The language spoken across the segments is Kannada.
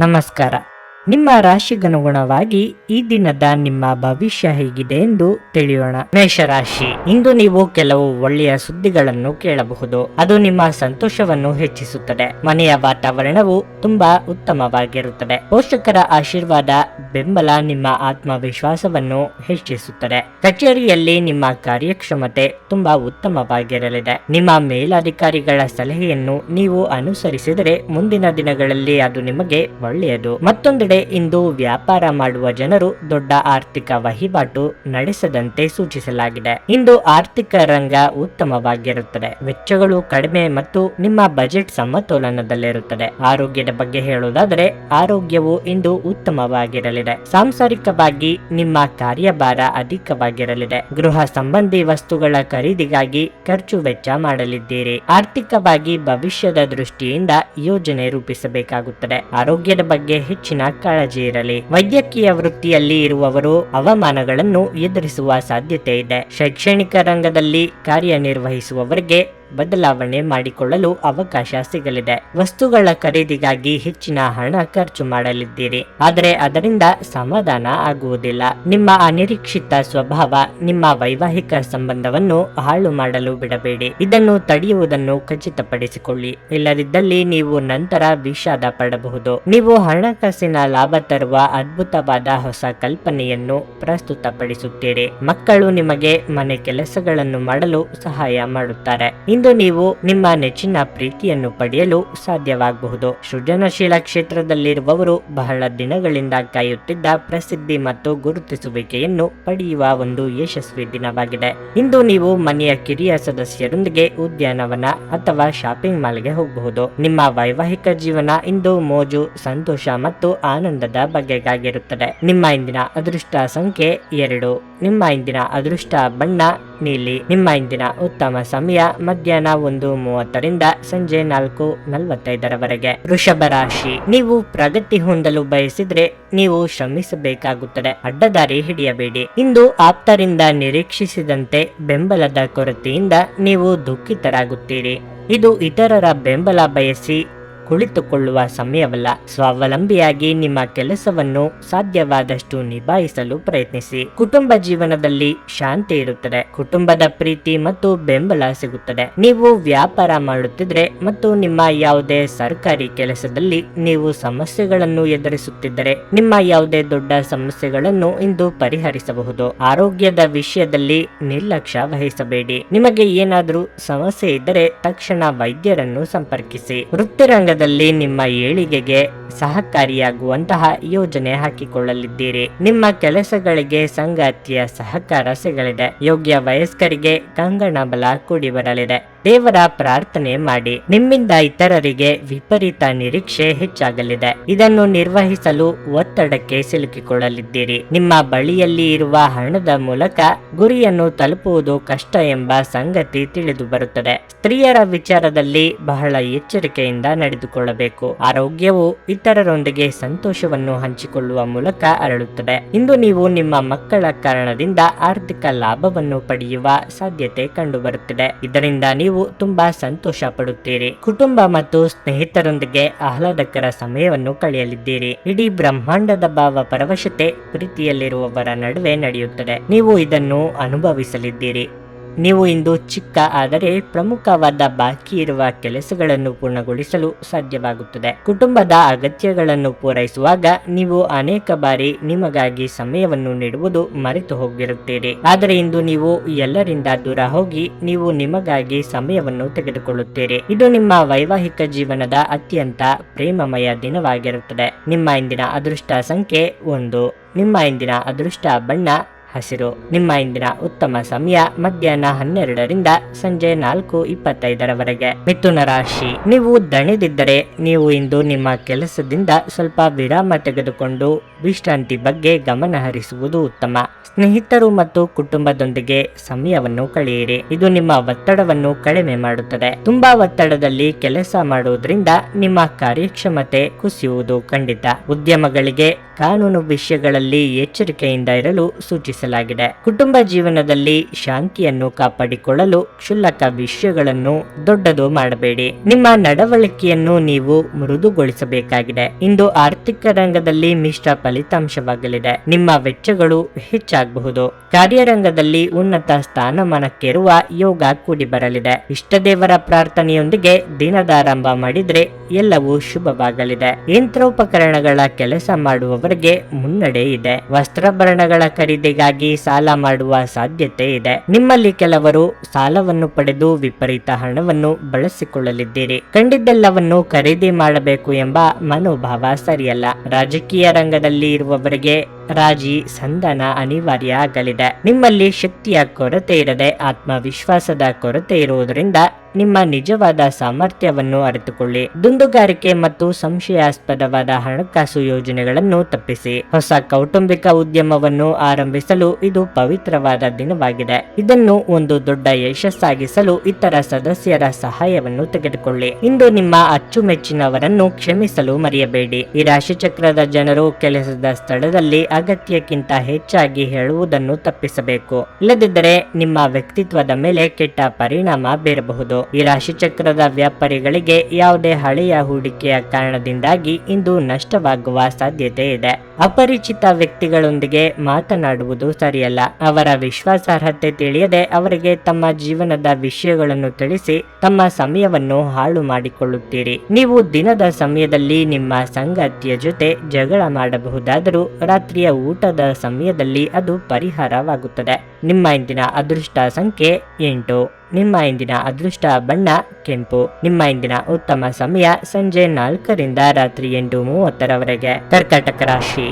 ನಮಸ್ಕಾರ. ನಿಮ್ಮ ರಾಶಿಗನುಗುಣವಾಗಿ ಈ ದಿನದ ನಿಮ್ಮ ಭವಿಷ್ಯ ಹೇಗಿದೆ ಎಂದು ತಿಳಿಯೋಣ. ಮೇಷರಾಶಿ, ಇಂದು ನೀವು ಕೆಲವು ಒಳ್ಳೆಯ ಸುದ್ದಿಗಳನ್ನು ಕೇಳಬಹುದು. ಅದು ನಿಮ್ಮ ಸಂತೋಷವನ್ನು ಹೆಚ್ಚಿಸುತ್ತದೆ. ಮನೆಯ ವಾತಾವರಣವು ತುಂಬಾ ಉತ್ತಮವಾಗಿರುತ್ತದೆ. ಪೋಷಕರ ಆಶೀರ್ವಾದ, ಬೆಂಬಲ ನಿಮ್ಮ ಆತ್ಮವಿಶ್ವಾಸವನ್ನು ಹೆಚ್ಚಿಸುತ್ತದೆ. ಕಚೇರಿಯಲ್ಲಿ ನಿಮ್ಮ ಕಾರ್ಯಕ್ಷಮತೆ ತುಂಬಾ ಉತ್ತಮವಾಗಿರಲಿದೆ. ನಿಮ್ಮ ಮೇಲಧಿಕಾರಿಗಳ ಸಲಹೆಯನ್ನು ನೀವು ಅನುಸರಿಸಿದರೆ ಮುಂದಿನ ದಿನಗಳಲ್ಲಿ ಅದು ನಿಮಗೆ ಒಳ್ಳೆಯದು. ಮತ್ತೊಂದೆಡೆ ಇಂದು ವ್ಯಾಪಾರ ಮಾಡುವ ಜನರು ದೊಡ್ಡ ಆರ್ಥಿಕ ವಹಿವಾಟು ನಡೆಸದಂತೆ ಸೂಚಿಸಲಾಗಿದೆ. ಇಂದು ಆರ್ಥಿಕ ರಂಗ ಉತ್ತಮವಾಗಿರುತ್ತದೆ. ವೆಚ್ಚಗಳು ಕಡಿಮೆ ಮತ್ತು ನಿಮ್ಮ ಬಜೆಟ್ ಸಮತೋಲನದಲ್ಲಿರುತ್ತದೆ. ಆರೋಗ್ಯದ ಬಗ್ಗೆ ಹೇಳುವುದಾದರೆ ಆರೋಗ್ಯವು ಇಂದು ಉತ್ತಮವಾಗಿರಲಿದೆ. ಸಾಂಸಾರಿಕವಾಗಿ ನಿಮ್ಮ ಕಾರ್ಯಭಾರ ಅಧಿಕವಾಗಿರಲಿದೆ. ಗೃಹ ಸಂಬಂಧಿ ವಸ್ತುಗಳ ಖರೀದಿಗಾಗಿ ಖರ್ಚು ವೆಚ್ಚ ಮಾಡಲಿದ್ದೀರಿ. ಆರ್ಥಿಕವಾಗಿ ಭವಿಷ್ಯದ ದೃಷ್ಟಿಯಿಂದ ಯೋಜನೆ ರೂಪಿಸಬೇಕಾಗುತ್ತದೆ. ಆರೋಗ್ಯದ ಬಗ್ಗೆ ಹೆಚ್ಚಿನ ಕಾಳಜಿ ಇರಲಿ. ವೈದ್ಯಕೀಯ ವೃತ್ತಿಯಲ್ಲಿ ಇರುವವರು ಅವಮಾನಗಳನ್ನು ಎದುರಿಸುವ ಸಾಧ್ಯತೆ ಇದೆ. ಶೈಕ್ಷಣಿಕ ರಂಗದಲ್ಲಿ ಕಾರ್ಯನಿರ್ವಹಿಸುವವರಿಗೆ ಬದಲಾವಣೆ ಮಾಡಿಕೊಳ್ಳಲು ಅವಕಾಶ ಸಿಗಲಿದೆ. ವಸ್ತುಗಳ ಖರೀದಿಗಾಗಿ ಹೆಚ್ಚಿನ ಹಣ ಖರ್ಚು ಮಾಡಲಿದ್ದೀರಿ, ಆದರೆ ಅದರಿಂದ ಸಮಾಧಾನ ಆಗುವುದಿಲ್ಲ. ನಿಮ್ಮ ಅನಿರೀಕ್ಷಿತ ಸ್ವಭಾವ ನಿಮ್ಮ ವೈವಾಹಿಕ ಸಂಬಂಧವನ್ನು ಹಾಳು ಮಾಡಲು ಬಿಡಬೇಡಿ. ಇದನ್ನು ತಡೆಯುವುದನ್ನು ಖಚಿತಪಡಿಸಿಕೊಳ್ಳಿ. ಇಲ್ಲದಿದ್ದಲ್ಲಿ ನೀವು ನಂತರ ವಿಷಾದ ಪಡಬಹುದು. ನೀವು ಹಣಕಾಸಿನ ಲಾಭ ತರುವ ಅದ್ಭುತವಾದ ಹೊಸ ಕಲ್ಪನೆಯನ್ನು ಪ್ರಸ್ತುತಪಡಿಸುತ್ತೀರಿ. ಮಕ್ಕಳು ನಿಮಗೆ ಮನೆ ಕೆಲಸಗಳನ್ನು ಮಾಡಲು ಸಹಾಯ ಮಾಡುತ್ತಾರೆ. ಇಂದು ನೀವು ನಿಮ್ಮ ನೆಚ್ಚಿನ ಪ್ರೀತಿಯನ್ನು ಪಡೆಯಲು ಸಾಧ್ಯವಾಗಬಹುದು. ಸೃಜನಶೀಲ ಕ್ಷೇತ್ರದಲ್ಲಿರುವವರು ಬಹಳ ದಿನಗಳಿಂದ ಕಾಯುತ್ತಿದ್ದ ಪ್ರಸಿದ್ಧಿ ಮತ್ತು ಗುರುತಿಸುವಿಕೆಯನ್ನು ಪಡೆಯುವ ಒಂದು ಯಶಸ್ವಿ ದಿನವಾಗಿದೆ. ಇಂದು ನೀವು ಮನೆಯ ಕಿರಿಯ ಸದಸ್ಯರೊಂದಿಗೆ ಉದ್ಯಾನವನ ಅಥವಾ ಶಾಪಿಂಗ್ ಮಾಲ್ಗೆ ಹೋಗಬಹುದು. ನಿಮ್ಮ ವೈವಾಹಿಕ ಜೀವನ ಇಂದು ಮೋಜು, ಸಂತೋಷ ಮತ್ತು ಆನಂದದ ಬಗೆಗಾಗಿರುತ್ತದೆ. ನಿಮ್ಮ ಇಂದಿನ ಅದೃಷ್ಟ ಸಂಖ್ಯೆ 2. ನಿಮ್ಮ ಇಂದಿನ ಅದೃಷ್ಟ ಬಣ್ಣ ನೀಲಿ. ನಿಮ್ಮ ಇಂದಿನ ಉತ್ತಮ ಸಮಯ ಮಧ್ಯಾಹ್ನ 1:30ರಿಂದ ಸಂಜೆ 4:45ರವರೆಗೆ. ವೃಷಭ ರಾಶಿ, ನೀವು ಪ್ರಗತಿ ಹೊಂದಲು ಬಯಸಿದ್ರೆ ನೀವು ಶ್ರಮಿಸಬೇಕಾಗುತ್ತದೆ. ಅಡ್ಡದಾರಿ ಹಿಡಿಯಬೇಡಿ. ಇಂದು ಆಪ್ತರಿಂದ ನಿರೀಕ್ಷಿಸಿದಂತೆ ಬೆಂಬಲದ ಕೊರತೆಯಿಂದ ನೀವು ದುಃಖಿತರಾಗುತ್ತೀರಿ. ಇದು ಇತರರ ಬೆಂಬಲ ಬಯಸಿ ಕುಳಿತುಕೊಳ್ಳುವ ಸಮಯವಲ್ಲ. ಸ್ವಾವಲಂಬಿಯಾಗಿ ನಿಮ್ಮ ಕೆಲಸವನ್ನು ಸಾಧ್ಯವಾದಷ್ಟು ನಿಭಾಯಿಸಲು ಪ್ರಯತ್ನಿಸಿ. ಕುಟುಂಬ ಜೀವನದಲ್ಲಿ ಶಾಂತಿ ಇರುತ್ತದೆ. ಕುಟುಂಬದ ಪ್ರೀತಿ ಮತ್ತು ಬೆಂಬಲ ಸಿಗುತ್ತದೆ. ನೀವು ವ್ಯಾಪಾರ ಮಾಡುತ್ತಿದ್ರೆ ಮತ್ತು ನಿಮ್ಮ ಯಾವುದೇ ಸರ್ಕಾರಿ ಕೆಲಸದಲ್ಲಿ ನೀವು ಸಮಸ್ಯೆಗಳನ್ನು ಎದುರಿಸುತ್ತಿದ್ದರೆ ನಿಮ್ಮ ಯಾವುದೇ ದೊಡ್ಡ ಸಮಸ್ಯೆಗಳನ್ನು ಇಂದು ಪರಿಹರಿಸಬಹುದು. ಆರೋಗ್ಯದ ವಿಷಯದಲ್ಲಿ ನಿರ್ಲಕ್ಷ್ಯ ವಹಿಸಬೇಡಿ. ನಿಮಗೆ ಏನಾದರೂ ಸಮಸ್ಯೆ ಇದ್ದರೆ ತಕ್ಷಣ ವೈದ್ಯರನ್ನು ಸಂಪರ್ಕಿಸಿ. ವೃತ್ತಿರಂಗದಲ್ಲಿ ನಿಮ್ಮ ಏಳಿಗೆಗೆ ಸಹಕಾರಿಯಾಗುವಂತಹ ಯೋಜನೆ ಹಾಕಿಕೊಳ್ಳಲಿದ್ದೀರಿ. ನಿಮ್ಮ ಕೆಲಸಗಳಿಗೆ ಸಂಗಾತಿಯ ಸಹಕಾರ ಸಿಗಲಿದೆ. ಯೋಗ್ಯ ವಯಸ್ಕರಿಗೆ ಕಂಗಣ ಬಲ ಕೂಡಿ ಬರಲಿದೆ. ದೇವರ ಪ್ರಾರ್ಥನೆ ಮಾಡಿ. ನಿಮ್ಮಿಂದ ಇತರರಿಗೆ ವಿಪರೀತ ನಿರೀಕ್ಷೆ ಹೆಚ್ಚಾಗಲಿದೆ. ಇದನ್ನು ನಿರ್ವಹಿಸಲು ಒತ್ತಡಕ್ಕೆ ಸಿಲುಕಿಕೊಳ್ಳಲಿದ್ದೀರಿ. ನಿಮ್ಮ ಬಳಿಯಲ್ಲಿ ಇರುವ ಹಣದ ಮೂಲಕ ಗುರಿಯನ್ನು ತಲುಪುವುದು ಕಷ್ಟ ಎಂಬ ಸಂಗತಿ ತಿಳಿದು ಬರುತ್ತದೆ. ಸ್ತ್ರೀಯರ ವಿಚಾರದಲ್ಲಿ ಬಹಳ ಎಚ್ಚರಿಕೆಯಿಂದ ನಡೆದುಕೊಳ್ಳಬೇಕು. ಆರೋಗ್ಯವು ಇತರರೊಂದಿಗೆ ಸಂತೋಷವನ್ನು ಹಂಚಿಕೊಳ್ಳುವ ಮೂಲಕ ಅರಳುತ್ತದೆ. ಇಂದು ನೀವು ನಿಮ್ಮ ಮಕ್ಕಳ ಕಾರಣದಿಂದ ಆರ್ಥಿಕ ಲಾಭವನ್ನು ಪಡೆಯುವ ಸಾಧ್ಯತೆ ಕಂಡುಬರುತ್ತಿದೆ. ಇದರಿಂದ ನೀವು ತುಂಬಾ ಸಂತೋಷ ಪಡುತ್ತೀರಿ. ಕುಟುಂಬ ಮತ್ತು ಸ್ನೇಹಿತರೊಂದಿಗೆ ಆಹ್ಲಾದಕರ ಸಮಯವನ್ನು ಕಳೆಯಲಿದ್ದೀರಿ. ಇಡೀ ಬ್ರಹ್ಮಾಂಡದ ಭಾವ ಪರವಶತೆ ಪ್ರೀತಿಯಲ್ಲಿರುವವರ ನಡುವೆ ನಡೆಯುತ್ತದೆ. ನೀವು ಇದನ್ನು ಅನುಭವಿಸಲಿದ್ದೀರಿ. ನೀವು ಇಂದು ಚಿಕ್ಕ ಆದರೆ ಪ್ರಮುಖವಾದ ಬಾಕಿ ಇರುವ ಕೆಲಸಗಳನ್ನು ಪೂರ್ಣಗೊಳಿಸಲು ಸಾಧ್ಯವಾಗುತ್ತದೆ. ಕುಟುಂಬದ ಅಗತ್ಯಗಳನ್ನು ಪೂರೈಸುವಾಗ ನೀವು ಅನೇಕ ಬಾರಿ ನಿಮಗಾಗಿ ಸಮಯವನ್ನು ನೀಡುವುದು ಮರೆತು ಹೋಗಿರುತ್ತೀರಿ. ಆದರೆ ಇಂದು ನೀವು ಎಲ್ಲರಿಂದ ದೂರ ಹೋಗಿ ನೀವು ನಿಮಗಾಗಿ ಸಮಯವನ್ನು ತೆಗೆದುಕೊಳ್ಳುತ್ತೀರಿ. ಇದು ನಿಮ್ಮ ವೈವಾಹಿಕ ಜೀವನದ ಅತ್ಯಂತ ಪ್ರೇಮಮಯ ದಿನವಾಗಿರುತ್ತದೆ. ನಿಮ್ಮ ಇಂದಿನ ಅದೃಷ್ಟ ಸಂಖ್ಯೆ 1. ನಿಮ್ಮ ಇಂದಿನ ಅದೃಷ್ಟ ಬಣ್ಣ ಹಸಿರು. ನಿಮ್ಮ ಇಂದಿನ ಉತ್ತಮ ಸಮಯ ಮಧ್ಯಾಹ್ನ 12ರಿಂದ ಸಂಜೆ 4:25ರವರೆಗೆ. ಮಿಥುನ ರಾಶಿ, ನೀವು ದಣಿದಿದ್ದರೆ ನೀವು ಇಂದು ನಿಮ್ಮ ಕೆಲಸದಿಂದ ಸ್ವಲ್ಪ ವಿರಾಮ ತೆಗೆದುಕೊಂಡು ವಿಶ್ರಾಂತಿ ಬಗ್ಗೆ ಗಮನ ಹರಿಸುವುದು ಉತ್ತಮ. ಸ್ನೇಹಿತರು ಮತ್ತು ಕುಟುಂಬದೊಂದಿಗೆ ಸಮಯವನ್ನು ಕಳೆಯಿರಿ. ಇದು ನಿಮ್ಮ ಒತ್ತಡವನ್ನು ಕಡಿಮೆ ಮಾಡುತ್ತದೆ. ತುಂಬಾ ಒತ್ತಡದಲ್ಲಿ ಕೆಲಸ ಮಾಡುವುದರಿಂದ ನಿಮ್ಮ ಕಾರ್ಯಕ್ಷಮತೆ ಕುಸಿಯುವುದು ಖಂಡಿತ. ಉದ್ಯಮಗಳಿಗೆ ಕಾನೂನು ವಿಷಯಗಳಲ್ಲಿ ಎಚ್ಚರಿಕೆಯಿಂದ ಇರಲು ಸೂಚಿಸಲಾಗಿದೆ. ಸೂಚಿಸಲಾಗಿದೆ. ಕುಟುಂಬ ಜೀವನದಲ್ಲಿ ಶಾಂತಿಯನ್ನು ಕಾಪಾಡಿಕೊಳ್ಳಲು ಕ್ಷುಲ್ಲಕ ವಿಷಯಗಳನ್ನು ದೊಡ್ಡದು ಮಾಡಬೇಡಿ. ನಿಮ್ಮ ನಡವಳಿಕೆಯನ್ನು ನೀವು ಮೃದುಗೊಳಿಸಬೇಕಾಗಿದೆ. ಇಂದು ಆರ್ಥಿಕ ರಂಗದಲ್ಲಿ ಮಿಶ್ರ ಫಲಿತಾಂಶವಾಗಲಿದೆ. ನಿಮ್ಮ ವೆಚ್ಚಗಳು ಹೆಚ್ಚಾಗಬಹುದು. ಕಾರ್ಯರಂಗದಲ್ಲಿ ಉನ್ನತ ಸ್ಥಾನಮಾನಕ್ಕೇರುವ ಯೋಗ ಕೂಡಿ ಬರಲಿದೆ. ಇಷ್ಟದೇವರ ಪ್ರಾರ್ಥನೆಯೊಂದಿಗೆ ದಿನದಾರಂಭ ಮಾಡಿದ್ರೆ ಎಲ್ಲವೂ ಶುಭವಾಗಲಿದೆ. ಯಂತ್ರೋಪಕರಣಗಳ ಕೆಲಸ ಮಾಡುವವರಿಗೆ ಮುನ್ನಡೆ ಇದೆ. ವಸ್ತ್ರಾಭರಣಗಳ ಖರೀದಿಗಾಗಿ ಸಾಲ ಮಾಡುವ ಸಾಧ್ಯತೆ ಇದೆ. ನಿಮ್ಮಲ್ಲಿ ಕೆಲವರು ಸಾಲವನ್ನು ಪಡೆದು ವಿಪರೀತ ಹಣವನ್ನು ಬಳಸಿಕೊಳ್ಳಲಿದ್ದೀರಿ. ಕಂಡಿದ್ದೆಲ್ಲವನ್ನು ಖರೀದಿ ಮಾಡಬೇಕು ಎಂಬ ಮನೋಭಾವ ಸರಿಯಲ್ಲ. ರಾಜಕೀಯ ರಂಗದಲ್ಲಿ ಇರುವವರಿಗೆ ರಾಜಿ ಸಂಧಾನ ಅನಿವಾರ್ಯ ಆಗಲಿದೆ. ನಿಮ್ಮಲ್ಲಿ ಶಕ್ತಿಯ ಕೊರತೆ ಇರದೆ ಆತ್ಮವಿಶ್ವಾಸದ ಕೊರತೆ ಇರುವುದರಿಂದ ನಿಮ್ಮ ನಿಜವಾದ ಸಾಮರ್ಥ್ಯವನ್ನು ಅರಿತುಕೊಳ್ಳಿ. ದುಂದುಗಾರಿಕೆ ಮತ್ತು ಸಂಶಯಾಸ್ಪದವಾದ ಹಣಕಾಸು ಯೋಜನೆಗಳನ್ನು ತಪ್ಪಿಸಿ. ಹೊಸ ಕೌಟುಂಬಿಕ ಉದ್ಯಮವನ್ನು ಆರಂಭಿಸಲು ಇದು ಪವಿತ್ರವಾದ ದಿನವಾಗಿದೆ. ಇದನ್ನು ಒಂದು ದೊಡ್ಡ ಯಶಸ್ಸಾಗಿಸಲು ಇತರ ಸದಸ್ಯರ ಸಹಾಯವನ್ನು ತೆಗೆದುಕೊಳ್ಳಿ. ಇಂದು ನಿಮ್ಮ ಅಚ್ಚುಮೆಚ್ಚಿನವರನ್ನು ಕ್ಷಮಿಸಲು ಮರೆಯಬೇಡಿ. ಈ ರಾಶಿಚಕ್ರದ ಜನರು ಕೆಲಸದ ಸ್ಥಳದಲ್ಲಿ ಅಗತ್ಯಕ್ಕಿಂತ ಹೆಚ್ಚಾಗಿ ಹೇಳುವುದನ್ನು ತಪ್ಪಿಸಬೇಕು. ಇಲ್ಲದಿದ್ದರೆ ನಿಮ್ಮ ವ್ಯಕ್ತಿತ್ವದ ಮೇಲೆ ಕೆಟ್ಟ ಪರಿಣಾಮ ಬೀರಬಹುದು. ಈ ರಾಶಿಚಕ್ರದ ವ್ಯಾಪಾರಿಗಳಿಗೆ ಯಾವುದೇ ಹಳೆಯ ಹೂಡಿಕೆಯ ಕಾರಣದಿಂದಾಗಿ ಇಂದು ನಷ್ಟವಾಗುವ ಸಾಧ್ಯತೆ ಇದೆ. ಅಪರಿಚಿತ ವ್ಯಕ್ತಿಗಳೊಂದಿಗೆ ಮಾತನಾಡುವುದು ಸರಿಯಲ್ಲ. ಅವರ ವಿಶ್ವಾಸಾರ್ಹತೆ ತಿಳಿಯದೆ ಅವರಿಗೆ ತಮ್ಮ ಜೀವನದ ವಿಷಯಗಳನ್ನು ತಿಳಿಸಿ ತಮ್ಮ ಸಮಯವನ್ನು ಹಾಳು ಮಾಡಿಕೊಳ್ಳುತ್ತೀರಿ. ನೀವು ದಿನದ ಸಮಯದಲ್ಲಿ ನಿಮ್ಮ ಸಂಗಾತಿಯ ಜೊತೆ ಜಗಳ ಮಾಡಬಹುದಾದರೂ ರಾತ್ರಿಯ ಊಟದ ಸಮಯದಲ್ಲಿ ಅದು ಪರಿಹಾರವಾಗುತ್ತದೆ. ನಿಮ್ಮ ಇಂದಿನ ಅದೃಷ್ಟ ಸಂಖ್ಯೆ 8. ನಿಮ್ಮ ಇಂದಿನ ಅದೃಷ್ಟ ಬಣ್ಣ ಕೆಂಪು. ನಿಮ್ಮ ಇಂದಿನ ಉತ್ತಮ ಸಮಯ ಸಂಜೆ 4ರಿಂದ ರಾತ್ರಿ 8:30ರವರೆಗೆ. ಕರ್ಕಾಟಕ ರಾಶಿ,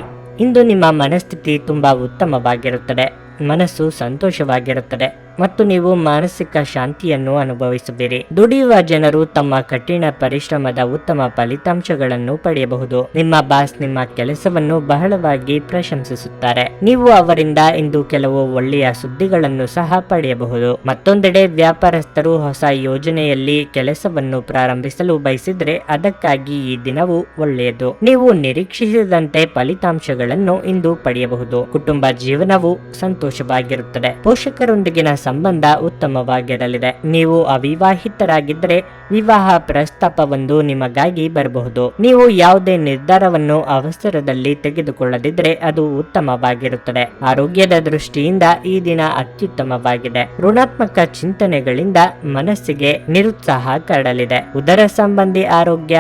ಇಂದು ನಿಮ್ಮ ಮನಸ್ಥಿತಿ ತುಂಬಾ ಉತ್ತಮವಾಗಿರುತ್ತದೆ. ಮನಸ್ಸು ಸಂತೋಷವಾಗಿರುತ್ತದೆ ಮತ್ತು ನೀವು ಮಾನಸಿಕ ಶಾಂತಿಯನ್ನು ಅನುಭವಿಸುತ್ತೀರಿ. ದುಡಿಯುವ ಜನರು ತಮ್ಮ ಕಠಿಣ ಪರಿಶ್ರಮದ ಉತ್ತಮ ಫಲಿತಾಂಶಗಳನ್ನು ಪಡೆಯಬಹುದು. ನಿಮ್ಮ ಬಾಸ್ ನಿಮ್ಮ ಕೆಲಸವನ್ನು ಬಹಳವಾಗಿ ಪ್ರಶಂಸಿಸುತ್ತಾರೆ. ನೀವು ಅವರಿಂದ ಇಂದು ಕೆಲವು ಒಳ್ಳೆಯ ಸುದ್ದಿಗಳನ್ನು ಸಹ ಪಡೆಯಬಹುದು. ಮತ್ತೊಂದೆಡೆ ವ್ಯಾಪಾರಸ್ಥರು ಹೊಸ ಯೋಜನೆಯಲ್ಲಿ ಕೆಲಸವನ್ನು ಪ್ರಾರಂಭಿಸಲು ಬಯಸಿದ್ರೆ ಅದಕ್ಕಾಗಿ ಈ ದಿನವು ಒಳ್ಳೆಯದು. ನೀವು ನಿರೀಕ್ಷಿಸಿದಂತೆ ಫಲಿತಾಂಶಗಳನ್ನು ಇಂದು ಪಡೆಯಬಹುದು. ಕುಟುಂಬ ಜೀವನವು ಸಂತೋಷವಾಗಿರುತ್ತದೆ. ಪೋಷಕರೊಂದಿಗಿನ ಸಂಬಂಧ ಉತ್ತಮವಾಗಿರಲಿದೆ. ನೀವು ಅವಿವಾಹಿತರಾಗಿದ್ದರೆ ವಿವಾಹ ಪ್ರಸ್ತಾಪವೊಂದು ನಿಮಗಾಗಿ ಬರಬಹುದು. ನೀವು ಯಾವುದೇ ನಿರ್ಧಾರವನ್ನು ಅವಸರದಲ್ಲಿ ತೆಗೆದುಕೊಳ್ಳದಿದ್ದರೆ ಅದು ಉತ್ತಮವಾಗಿರುತ್ತದೆ. ಆರೋಗ್ಯದ ದೃಷ್ಟಿಯಿಂದ ಈ ದಿನ ಅತ್ಯುತ್ತಮವಾಗಿದೆ. ಋಣಾತ್ಮಕ ಚಿಂತನೆಗಳಿಂದ ಮನಸ್ಸಿಗೆ ನಿರುತ್ಸಾಹ ಕಾಡಲಿದೆ. ಉದರ ಸಂಬಂಧಿ ಆರೋಗ್ಯ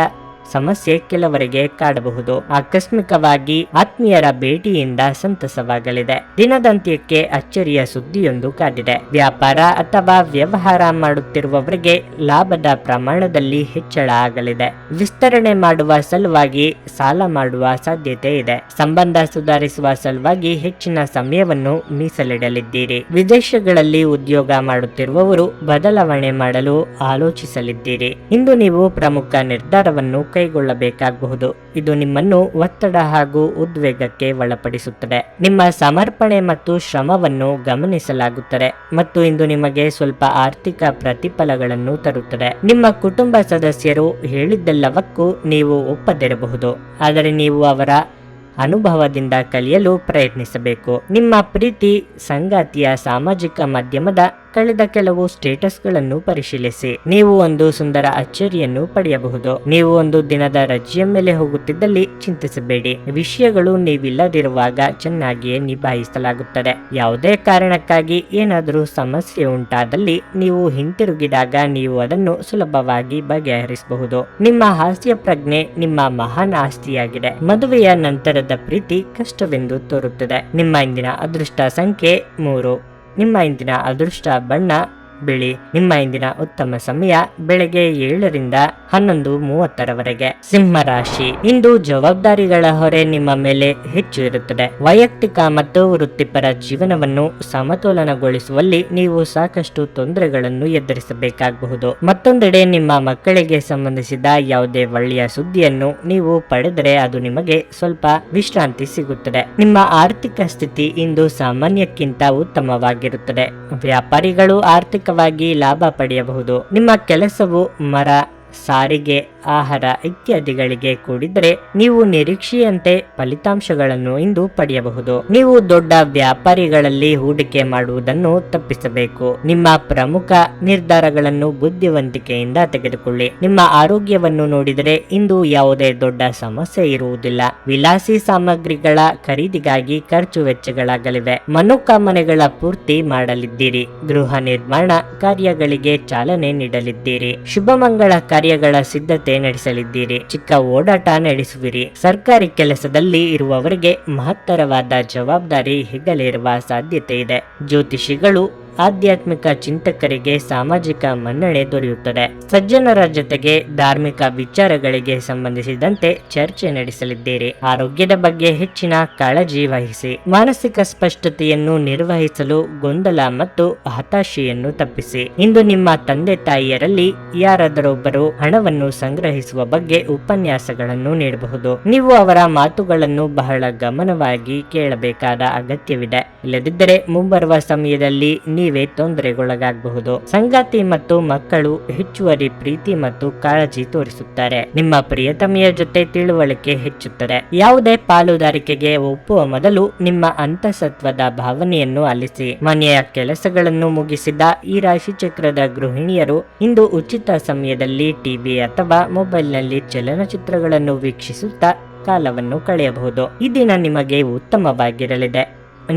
ಸಮಸ್ಯೆ ಕೆಲವರಿಗೆ ಕಾಡಬಹುದು. ಆಕಸ್ಮಿಕವಾಗಿ ಆತ್ಮೀಯರ ಭೇಟಿಯಿಂದ ಸಂತಸವಾಗಲಿದೆ. ದಿನದಂತ್ಯಕ್ಕೆ ಅಚ್ಚರಿಯ ಸುದ್ದಿಯೊಂದು ಕಾದಿದೆ. ವ್ಯಾಪಾರ ಅಥವಾ ವ್ಯವಹಾರ ಮಾಡುತ್ತಿರುವವರಿಗೆ ಲಾಭದ ಪ್ರಮಾಣದಲ್ಲಿ ಹೆಚ್ಚಳ ಆಗಲಿದೆ. ವಿಸ್ತರಣೆ ಮಾಡುವ ಸಲುವಾಗಿ ಸಾಲ ಮಾಡುವ ಸಾಧ್ಯತೆ ಇದೆ. ಸಂಬಂಧ ಸುಧಾರಿಸುವ ಸಲುವಾಗಿ ಹೆಚ್ಚಿನ ಸಮಯವನ್ನು ಮೀಸಲಿಡಲಿದ್ದೀರಿ. ವಿದೇಶಗಳಲ್ಲಿ ಉದ್ಯೋಗ ಮಾಡುತ್ತಿರುವವರು ಬದಲಾವಣೆ ಮಾಡಲು ಆಲೋಚಿಸಲಿದ್ದೀರಿ. ಇಂದು ನೀವು ಪ್ರಮುಖ ನಿರ್ಧಾರವನ್ನು ಕೈಗೊಳ್ಳಬೇಕಾಗಬಹುದು. ಇದು ನಿಮ್ಮನ್ನು ಒತ್ತಡ ಹಾಗೂ ಉದ್ವೇಗಕ್ಕೆ ಒಳಪಡಿಸುತ್ತದೆ. ನಿಮ್ಮ ಸಮರ್ಪಣೆ ಮತ್ತು ಶ್ರಮವನ್ನು ಗಮನಿಸಲಾಗುತ್ತದೆ ಮತ್ತು ಇಂದು ನಿಮಗೆ ಸ್ವಲ್ಪ ಆರ್ಥಿಕ ಪ್ರತಿಫಲಗಳನ್ನು ತರುತ್ತದೆ. ನಿಮ್ಮ ಕುಟುಂಬ ಸದಸ್ಯರು ಹೇಳಿದ್ದೆಲ್ಲವಕ್ಕೂ ನೀವು ಒಪ್ಪದಿರಬಹುದು, ಆದರೆ ನೀವು ಅವರ ಅನುಭವದಿಂದ ಕಲಿಯಲು ಪ್ರಯತ್ನಿಸಬೇಕು. ನಿಮ್ಮ ಪ್ರೀತಿ ಸಂಗಾತಿಯ ಸಾಮಾಜಿಕ ಮಾಧ್ಯಮದ ಕಳೆದ ಕೆಲವು ಸ್ಟೇಟಸ್ಗಳನ್ನು ಪರಿಶೀಲಿಸಿ. ನೀವು ಒಂದು ಸುಂದರ ಅಚ್ಚರಿಯನ್ನು ಪಡೆಯಬಹುದು. ನೀವು ಒಂದು ದಿನದ ರಜೆಯ ಮೇಲೆ ಹೋಗುತ್ತಿದ್ದಲ್ಲಿ ಚಿಂತಿಸಬೇಡಿ. ವಿಷಯಗಳು ನೀವಿಲ್ಲದಿರುವಾಗ ಚೆನ್ನಾಗಿಯೇ ನಿಭಾಯಿಸಲಾಗುತ್ತದೆ. ಯಾವುದೇ ಕಾರಣಕ್ಕಾಗಿ ಏನಾದರೂ ಸಮಸ್ಯೆ ಉಂಟಾದಲ್ಲಿ ನೀವು ಹಿಂತಿರುಗಿದಾಗ ನೀವು ಅದನ್ನು ಸುಲಭವಾಗಿ ಬಗೆಹರಿಸಬಹುದು. ನಿಮ್ಮ ಹಾಸ್ಯ ಪ್ರಜ್ಞೆ ನಿಮ್ಮ ಮಹಾನ್ ಆಸ್ತಿಯಾಗಿದೆ. ಮದುವೆಯ ನಂತರದ ಪ್ರೀತಿ ಕಷ್ಟವೆಂದು ತೋರುತ್ತದೆ. ನಿಮ್ಮ ಇಂದಿನ ಅದೃಷ್ಟ ಸಂಖ್ಯೆ 3. ನಿಮ್ಮ ಇಂದಿನ ಅದೃಷ್ಟ ಬಣ್ಣ ಬಿಳಿ. ನಿಮ್ಮ ಇಂದಿನ ಉತ್ತಮ ಸಮಯ ಬೆಳಗ್ಗೆ 7ರಿಂದ 11:30ರವರೆಗೆ. ಸಿಂಹ ರಾಶಿ, ಇಂದು ಜವಾಬ್ದಾರಿಗಳ ಹೊರೆ ನಿಮ್ಮ ಮೇಲೆ ಹೆಚ್ಚು ಇರುತ್ತದೆ. ವೈಯಕ್ತಿಕ ಮತ್ತು ವೃತ್ತಿಪರ ಜೀವನವನ್ನು ಸಮತೋಲನಗೊಳಿಸುವಲ್ಲಿ ನೀವು ಸಾಕಷ್ಟು ತೊಂದರೆಗಳನ್ನು ಎದುರಿಸಬೇಕಾಗಬಹುದು. ಮತ್ತೊಂದೆಡೆ ನಿಮ್ಮ ಮಕ್ಕಳಿಗೆ ಸಂಬಂಧಿಸಿದ ಯಾವುದೇ ಒಳ್ಳೆಯ ಸುದ್ದಿಯನ್ನು ನೀವು ಪಡೆದರೆ ಅದು ನಿಮಗೆ ಸ್ವಲ್ಪ ವಿಶ್ರಾಂತಿ ಸಿಗುತ್ತದೆ. ನಿಮ್ಮ ಆರ್ಥಿಕ ಸ್ಥಿತಿ ಇಂದು ಸಾಮಾನ್ಯಕ್ಕಿಂತ ಉತ್ತಮವಾಗಿರುತ್ತದೆ. ವ್ಯಾಪಾರಿಗಳು ಆರ್ಥಿಕವಾಗಿ ಲಾಭ ಪಡೆಯಬಹುದು. ನಿಮ್ಮ ಕೆಲಸವು ಮರ, ಸಾರಿಗೆ ಆಹಾರ ಇತ್ಯಾದಿಗಳಿಗೆ ಕೂಡಿದರೆ ನೀವು ನಿರೀಕ್ಷೆಯಂತೆ ಫಲಿತಾಂಶಗಳನ್ನು ಇಂದು ಪಡೆಯಬಹುದು. ನೀವು ದೊಡ್ಡ ವ್ಯಾಪಾರಿಗಳಲ್ಲಿ ಹೂಡಿಕೆ ಮಾಡುವುದನ್ನು ತಪ್ಪಿಸಬೇಕು. ನಿಮ್ಮ ಪ್ರಮುಖ ನಿರ್ಧಾರಗಳನ್ನು ಬುದ್ಧಿವಂತಿಕೆಯಿಂದ ತೆಗೆದುಕೊಳ್ಳಿ. ನಿಮ್ಮ ಆರೋಗ್ಯವನ್ನು ನೋಡಿದರೆ ಇಂದು ಯಾವುದೇ ದೊಡ್ಡ ಸಮಸ್ಯೆ ಇರುವುದಿಲ್ಲ. ವಿಲಾಸಿ ಸಾಮಗ್ರಿಗಳ ಖರೀದಿಗಾಗಿ ಖರ್ಚು ವೆಚ್ಚಗಳಾಗಲಿವೆ. ಮನೋಕಾಮನೆಗಳ ಪೂರ್ತಿ ಮಾಡಲಿದ್ದೀರಿ. ಗೃಹ ನಿರ್ಮಾಣ ಕಾರ್ಯಗಳಿಗೆ ಚಾಲನೆ ನೀಡಲಿದ್ದೀರಿ. ಶುಭಮಂಗಳ ಕಾರ್ಯಗಳ ಸಿದ್ಧತೆ ನಡೆಸಲಿದ್ದೀರಿ. ಚಿಕ್ಕ ಓಡಾಟ ನಡೆಸುವಿರಿ. ಸರ್ಕಾರಿ ಕೆಲಸದಲ್ಲಿ ಇರುವವರಿಗೆ ಮಹತ್ತರವಾದ ಜವಾಬ್ದಾರಿ ಹೆಗಲೇರುವ ಸಾಧ್ಯತೆ ಇದೆ. ಜ್ಯೋತಿಷಿಗಳು ಆಧ್ಯಾತ್ಮಿಕ ಚಿಂತಕರಿಗೆ ಸಾಮಾಜಿಕ ಮನ್ನಣೆ ದೊರೆಯುತ್ತದೆ. ಸಜ್ಜನರ ಜೊತೆಗೆ ಧಾರ್ಮಿಕ ವಿಚಾರಗಳಿಗೆ ಸಂಬಂಧಿಸಿದಂತೆ ಚರ್ಚೆ ನಡೆಸಲಿದ್ದೀರಿ. ಆರೋಗ್ಯದ ಬಗ್ಗೆ ಹೆಚ್ಚಿನ ಕಾಳಜಿ ವಹಿಸಿ. ಮಾನಸಿಕ ಸ್ಪಷ್ಟತೆಯನ್ನು ನಿರ್ವಹಿಸಲು ಗೊಂದಲ ಮತ್ತು ಹತಾಶೆಯನ್ನು ತಪ್ಪಿಸಿ. ಇಂದು ನಿಮ್ಮ ತಂದೆ ತಾಯಿಯರಲ್ಲಿ ಯಾರಾದರೊಬ್ಬರು ಹಣವನ್ನು ಸಂಗ್ರಹಿಸುವ ಬಗ್ಗೆ ಉಪನ್ಯಾಸಗಳನ್ನು ನೀಡಬಹುದು. ನೀವು ಅವರ ಮಾತುಗಳನ್ನು ಬಹಳ ಗಮನವಾಗಿ ಕೇಳಬೇಕಾದ ಅಗತ್ಯವಿದೆ. ಇಲ್ಲದಿದ್ದರೆ ಮುಂಬರುವ ಸಮಯದಲ್ಲಿ ನೀವೇ ತೊಂದರೆಗೊಳಗಾಗಬಹುದು. ಸಂಗಾತಿ ಮತ್ತು ಮಕ್ಕಳು ಹೆಚ್ಚುವರಿ ಪ್ರೀತಿ ಮತ್ತು ಕಾಳಜಿ ತೋರಿಸುತ್ತಾರೆ. ನಿಮ್ಮ ಪ್ರಿಯತಮೆಯ ಜೊತೆ ತಿಳುವಳಿಕೆ ಹೆಚ್ಚುತ್ತದೆ. ಯಾವುದೇ ಪಾಲುದಾರಿಕೆಗೆ ಒಪ್ಪುವ ಮೊದಲು ನಿಮ್ಮ ಅಂತಸತ್ವದ ಭಾವನೆಯನ್ನು ಆಲಿಸಿ. ಮನೆಯ ಕೆಲಸಗಳನ್ನು ಮುಗಿಸಿದ ಈ ರಾಶಿ ಚಕ್ರದ ಗೃಹಿಣಿಯರು ಇಂದು ಉಚಿತ ಸಮಯದಲ್ಲಿ ಟಿವಿ ಅಥವಾ ಮೊಬೈಲ್ನಲ್ಲಿ ಚಲನಚಿತ್ರಗಳನ್ನು ವೀಕ್ಷಿಸುತ್ತಾ ಕಾಲವನ್ನು ಕಳೆಯಬಹುದು. ಈ ದಿನ ನಿಮಗೆ ಉತ್ತಮವಾಗಿರಲಿದೆ.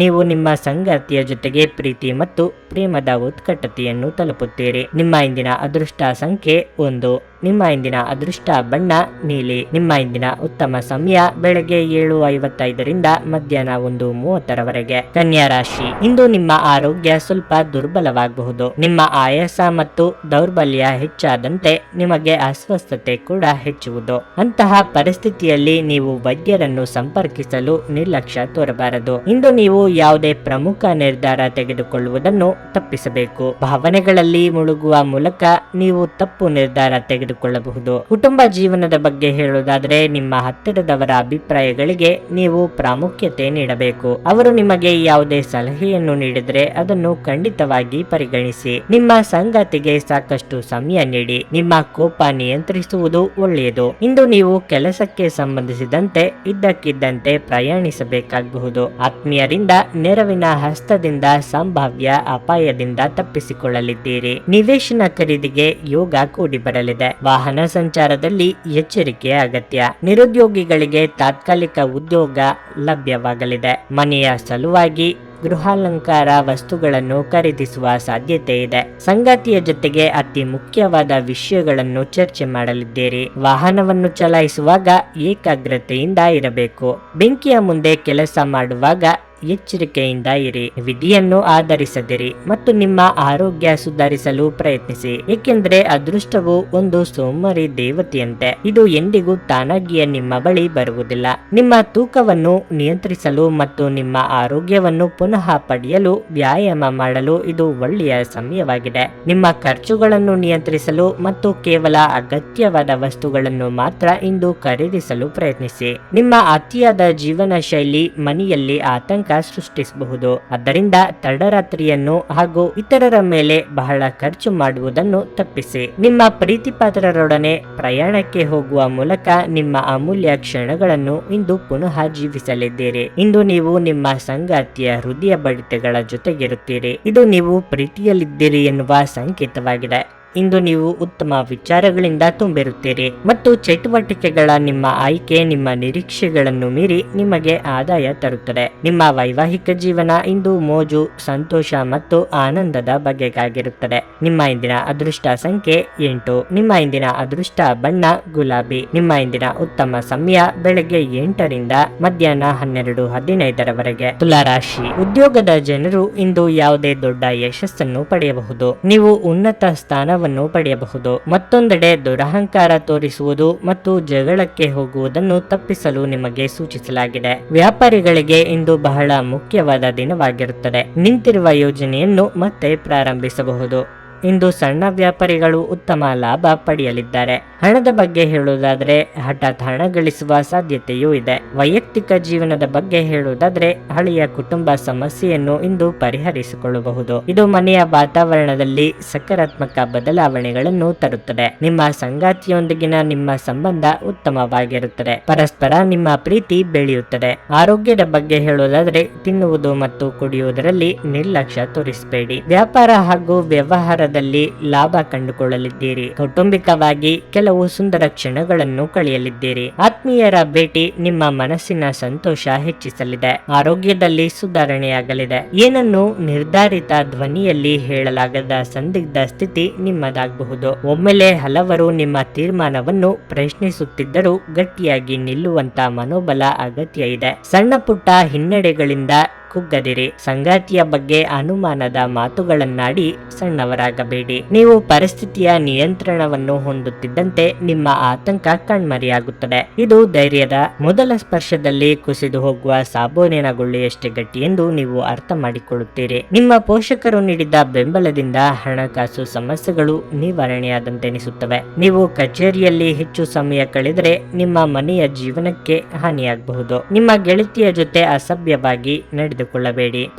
ನೀವು ನಿಮ್ಮ ಸಂಗಾತಿಯ ಜೊತೆಗೆ ಪ್ರೀತಿ ಮತ್ತು ಪ್ರೇಮದ ಉತ್ಕಟತೆಯನ್ನು ತಲುಪುತ್ತೀರಿ. ನಿಮ್ಮ ಇಂದಿನ ಅದೃಷ್ಟ ಸಂಖ್ಯೆ 1. ನಿಮ್ಮ ಇಂದಿನ ಅದೃಷ್ಟ ಬಣ್ಣ ನೀಲಿ. ನಿಮ್ಮ ಇಂದಿನ ಉತ್ತಮ ಸಮಯ ಬೆಳಗ್ಗೆ 7:55ರಿಂದ ಮಧ್ಯಾಹ್ನ 1:30ರವರೆಗೆ. ಕನ್ಯಾ ರಾಶಿ, ಇಂದು ನಿಮ್ಮ ಆರೋಗ್ಯ ಸ್ವಲ್ಪ ದುರ್ಬಲವಾಗಬಹುದು. ನಿಮ್ಮ ಆಯಾಸ ಮತ್ತು ದೌರ್ಬಲ್ಯ ಹೆಚ್ಚಾದಂತೆ ನಿಮಗೆ ಅಸ್ವಸ್ಥತೆ ಕೂಡ ಹೆಚ್ಚುವುದು. ಅಂತಹ ಪರಿಸ್ಥಿತಿಯಲ್ಲಿ ನೀವು ವೈದ್ಯರನ್ನು ಸಂಪರ್ಕಿಸಲು ನಿರ್ಲಕ್ಷ್ಯ ತೋರಬಾರದು. ಇಂದು ನೀವು ಯಾವುದೇ ಪ್ರಮುಖ ನಿರ್ಧಾರ ತೆಗೆದುಕೊಳ್ಳುವುದನ್ನು ತಪ್ಪಿಸಬೇಕು. ಭಾವನೆಗಳಲ್ಲಿ ಮುಳುಗುವ ಮೂಲಕ ನೀವು ತಪ್ಪು ನಿರ್ಧಾರ ತೆಗೆದುಕೊಳ್ಳಬಹುದು. ಕುಟುಂಬ ಜೀವನದ ಬಗ್ಗೆ ಹೇಳುವುದಾದರೆ ನಿಮ್ಮ ಹತ್ತಿರದವರ ಅಭಿಪ್ರಾಯಗಳಿಗೆ ನೀವು ಪ್ರಾಮುಖ್ಯತೆ ನೀಡಬೇಕು. ಅವರು ನಿಮಗೆ ಯಾವುದೇ ಸಲಹೆಯನ್ನು ನೀಡಿದರೆ ಅದನ್ನು ಖಂಡಿತವಾಗಿ ಪರಿಗಣಿಸಿ. ನಿಮ್ಮ ಸಂಗಾತಿಗೆ ಸಾಕಷ್ಟು ಸಮಯ ನೀಡಿ. ನಿಮ್ಮ ಕೋಪ ನಿಯಂತ್ರಿಸುವುದು ಒಳ್ಳೆಯದು. ಇಂದು ನೀವು ಕೆಲಸಕ್ಕೆ ಸಂಬಂಧಿಸಿದಂತೆ ಇದ್ದಕ್ಕಿದ್ದಂತೆ ಪ್ರಯಾಣಿಸಬೇಕಾಗಬಹುದು. ಆತ್ಮೀಯರಿಂದ ನೆರವಿನ ಹಸ್ತದಿಂದ ಸಂಭಾವ್ಯ ಅಪಾಯದಿಂದ ತಪ್ಪಿಸಿಕೊಳ್ಳಲಿದ್ದೀರಿ. ನಿವೇಶನ ಖರೀದಿಗೆ ಯೋಗ ಕೂಡಿ ಬರಲಿದೆ. ವಾಹನ ಸಂಚಾರದಲ್ಲಿ ಎಚ್ಚರಿಕೆ ಅಗತ್ಯ. ನಿರುದ್ಯೋಗಿಗಳಿಗೆ ತಾತ್ಕಾಲಿಕ ಉದ್ಯೋಗ ಲಭ್ಯವಾಗಲಿದೆ. ಮನೆಯ ಸಲುವಾಗಿ ಗೃಹಾಲಂಕಾರ ವಸ್ತುಗಳನ್ನು ಖರೀದಿಸುವ ಸಾಧ್ಯತೆ ಇದೆ. ಸಂಗಾತಿಯ ಜೊತೆಗೆ ಅತಿ ಮುಖ್ಯವಾದ ವಿಷಯಗಳನ್ನು ಚರ್ಚೆ ಮಾಡಲಿದ್ದೀರಿ. ವಾಹನವನ್ನು ಚಲಾಯಿಸುವಾಗ ಏಕಾಗ್ರತೆಯಿಂದ ಇರಬೇಕು. ಬೆಂಕಿಯ ಮುಂದೆ ಕೆಲಸ ಮಾಡುವಾಗ ಎಚ್ಚರಿಕೆಯಿಂದ ಇರಿ. ವಿಧಿಯನ್ನು ಆಧರಿಸದಿರಿ ಮತ್ತು ನಿಮ್ಮ ಆರೋಗ್ಯ ಸುಧಾರಿಸಲು ಪ್ರಯತ್ನಿಸಿ. ಏಕೆಂದರೆ ಅದೃಷ್ಟವು ಒಂದು ಸೋಮಾರಿ ದೇವತೆಯಂತೆ. ಇದು ಎಂದಿಗೂ ತಾನಾಗಿಯೇ ನಿಮ್ಮ ಬಳಿ ಬರುವುದಿಲ್ಲ. ನಿಮ್ಮ ತೂಕವನ್ನು ನಿಯಂತ್ರಿಸಲು ಮತ್ತು ನಿಮ್ಮ ಆರೋಗ್ಯವನ್ನು ಪುನಃ ಪಡೆಯಲು ವ್ಯಾಯಾಮ ಮಾಡಲು ಇದು ಒಳ್ಳೆಯ ಸಮಯವಾಗಿದೆ. ನಿಮ್ಮ ಖರ್ಚುಗಳನ್ನು ನಿಯಂತ್ರಿಸಲು ಮತ್ತು ಕೇವಲ ಅಗತ್ಯವಾದ ವಸ್ತುಗಳನ್ನು ಮಾತ್ರ ಇಂದು ಖರೀದಿಸಲು ಪ್ರಯತ್ನಿಸಿ. ನಿಮ್ಮ ಅತಿಯಾದ ಜೀವನ ಶೈಲಿ ಮನೆಯಲ್ಲಿ ಆತಂಕ ಸೃಷ್ಟಿಸಬಹುದು. ಆದ್ದರಿಂದ ತಡರಾತ್ರಿಯನ್ನು ಹಾಗೂ ಇತರರ ಮೇಲೆ ಬಹಳ ಖರ್ಚು ಮಾಡುವುದನ್ನು ತಪ್ಪಿಸಿ. ನಿಮ್ಮ ಪ್ರೀತಿಪಾತ್ರರೊಡನೆ ಪ್ರಯಾಣಕ್ಕೆ ಹೋಗುವ ಮೂಲಕ ನಿಮ್ಮ ಅಮೂಲ್ಯ ಕ್ಷಣಗಳನ್ನು ಇಂದು ಪುನಃ ಜೀವಿಸಲಿದ್ದೀರಿ. ಇಂದು ನೀವು ನಿಮ್ಮ ಸಂಗಾತಿಯ ಹೃದಯ ಬಡಿತಗಳ ಜೊತೆಗಿರುತ್ತೀರಿ. ಇದು ನೀವು ಪ್ರೀತಿಯಲ್ಲಿದ್ದೀರಿ ಎನ್ನುವ ಸಂಕೇತವಾಗಿದೆ. ಇಂದು ನೀವು ಉತ್ತಮ ವಿಚಾರಗಳಿಂದ ತುಂಬಿರುತ್ತೀರಿ ಮತ್ತು ಚಟುವಟಿಕೆಗಳ ನಿಮ್ಮ ಆಯ್ಕೆ ನಿಮ್ಮ ನಿರೀಕ್ಷೆಗಳನ್ನು ಮೀರಿ ನಿಮಗೆ ಆದಾಯ ತರುತ್ತದೆ. ನಿಮ್ಮ ವೈವಾಹಿಕ ಜೀವನ ಇಂದು ಮೋಜು, ಸಂತೋಷ ಮತ್ತು ಆನಂದದ ಬಗೆಗಾಗಿರುತ್ತದೆ. ನಿಮ್ಮ ಇಂದಿನ ಅದೃಷ್ಟ ಸಂಖ್ಯೆ 8. ನಿಮ್ಮ ಇಂದಿನ ಅದೃಷ್ಟ ಬಣ್ಣ ಗುಲಾಬಿ. ನಿಮ್ಮ ಇಂದಿನ ಉತ್ತಮ ಸಮಯ ಬೆಳಗ್ಗೆ 8ರಿಂದ ಮಧ್ಯಾಹ್ನ 12:15ರವರೆಗೆ. ತುಲಾರಾಶಿ, ಉದ್ಯೋಗದ ಜನರು ಇಂದು ಯಾವುದೇ ದೊಡ್ಡ ಯಶಸ್ಸನ್ನು ಪಡೆಯಬಹುದು. ನೀವು ಉನ್ನತ ಸ್ಥಾನ ಪಡೆಯಬಹುದು. ಮತ್ತೊಂದೆಡೆ ದುರಹಂಕಾರ ತೋರಿಸುವುದು ಮತ್ತು ಜಗಳಕ್ಕೆ ಹೋಗುವುದನ್ನು ತಪ್ಪಿಸಲು ನಿಮಗೆ ಸೂಚಿಸಲಾಗಿದೆ. ವ್ಯಾಪಾರಿಗಳಿಗೆ ಇಂದು ಬಹಳ ಮುಖ್ಯವಾದ ದಿನವಾಗಿರುತ್ತದೆ. ನಿಂತಿರುವ ಯೋಜನೆಯನ್ನು ಮತ್ತೆ ಪ್ರಾರಂಭಿಸಬಹುದು. ಇಂದು ಸಣ್ಣ ವ್ಯಾಪಾರಿಗಳು ಉತ್ತಮ ಲಾಭ ಪಡೆಯಲಿದ್ದಾರೆ. ಹಣದ ಬಗ್ಗೆ ಹೇಳುವುದಾದ್ರೆ ಹಠಾತ್ ಹಣ ಗಳಿಸುವ ಸಾಧ್ಯತೆಯೂ ಇದೆ. ವೈಯಕ್ತಿಕ ಜೀವನದ ಬಗ್ಗೆ ಹೇಳುವುದಾದ್ರೆ ಹಳೆಯ ಕುಟುಂಬ ಸಮಸ್ಯೆಯನ್ನು ಇಂದು ಪರಿಹರಿಸಿಕೊಳ್ಳಬಹುದು. ಇದು ಮನೆಯ ವಾತಾವರಣದಲ್ಲಿ ಸಕಾರಾತ್ಮಕ ಬದಲಾವಣೆಗಳನ್ನು ತರುತ್ತದೆ. ನಿಮ್ಮ ಸಂಗಾತಿಯೊಂದಿಗಿನ ನಿಮ್ಮ ಸಂಬಂಧ ಉತ್ತಮವಾಗಿರುತ್ತದೆ. ಪರಸ್ಪರ ನಿಮ್ಮ ಪ್ರೀತಿ ಬೆಳೆಯುತ್ತದೆ. ಆರೋಗ್ಯದ ಬಗ್ಗೆ ಹೇಳುವುದಾದ್ರೆ ತಿನ್ನುವುದು ಮತ್ತು ಕುಡಿಯುವುದರಲ್ಲಿ ನಿರ್ಲಕ್ಷ್ಯ ತೋರಿಸಬೇಡಿ. ವ್ಯಾಪಾರ ಹಾಗೂ ವ್ಯವಹಾರದಲ್ಲಿ ಲಾಭ ಕಂಡುಕೊಳ್ಳಲಿದ್ದೀರಿ. ಕೌಟುಂಬಿಕವಾಗಿ ಕೆಲವು ಸುಂದರ ಕ್ಷಣಗಳನ್ನು ಕಳೆಯಲಿದ್ದೀರಿ. ಆತ್ಮೀಯರ ಭೇಟಿ ನಿಮ್ಮ ಮನಸ್ಸಿನ ಸಂತೋಷ ಹೆಚ್ಚಿಸಲಿದೆ. ಆರೋಗ್ಯದಲ್ಲಿ ಸುಧಾರಣೆಯಾಗಲಿದೆ. ಏನನ್ನು ನಿರ್ಧಾರಿತ ಧ್ವನಿಯಲ್ಲಿ ಹೇಳಲಾಗದ ಸಂದಿಗ್ಧ ಸ್ಥಿತಿ ನಿಮ್ಮದಾಗಬಹುದು. ಒಮ್ಮೆಲೆ ಹಲವರು ನಿಮ್ಮ ತೀರ್ಮಾನವನ್ನು ಪ್ರಶ್ನಿಸುತ್ತಿದ್ದರೂ ಗಟ್ಟಿಯಾಗಿ ನಿಲ್ಲುವಂತ ಮನೋಬಲ ಅಗತ್ಯ ಇದೆ. ಸಣ್ಣ ಪುಟ್ಟ ಹಿನ್ನಡೆಗಳಿಂದ ಕುಗ್ಗದಿರಿ. ಸಂಗಾತಿಯ ಬಗ್ಗೆ ಅನುಮಾನದ ಮಾತುಗಳನ್ನಾಡಿ ಸಣ್ಣವರಾಗಬೇಡಿ. ನೀವು ಪರಿಸ್ಥಿತಿಯ ನಿಯಂತ್ರಣವನ್ನು ಹೊಂದುತ್ತಿದ್ದಂತೆ ನಿಮ್ಮ ಆತಂಕ ಕಣ್ಮರೆಯಾಗುತ್ತದೆ. ಇದು ಧೈರ್ಯದ ಮೊದಲ ಸ್ಪರ್ಶದಲ್ಲಿ ಕುಸಿದು ಹೋಗುವ ಸಾಬೂನಿನ ಗುಳ್ಳೆಯಷ್ಟೇ ಗಟ್ಟಿ ಎಂದು ನೀವು ಅರ್ಥ ಮಾಡಿಕೊಳ್ಳುತ್ತೀರಿ. ನಿಮ್ಮ ಪೋಷಕರು ನೀಡಿದ ಬೆಂಬಲದಿಂದ ಹಣಕಾಸು ಸಮಸ್ಯೆಗಳು ನಿವಾರಣೆಯಾದಂತೆನಿಸುತ್ತವೆ. ನೀವು ಕಚೇರಿಯಲ್ಲಿ ಹೆಚ್ಚು ಸಮಯ ಕಳೆದರೆ ನಿಮ್ಮ ಮನೆಯ ಜೀವನಕ್ಕೆ ಹಾನಿಯಾಗಬಹುದು. ನಿಮ್ಮ ಗೆಳತಿಯ ಜೊತೆ ಅಸಭ್ಯವಾಗಿ ನಡೆದುಕೊಳ್ಳಬೇಡಿ.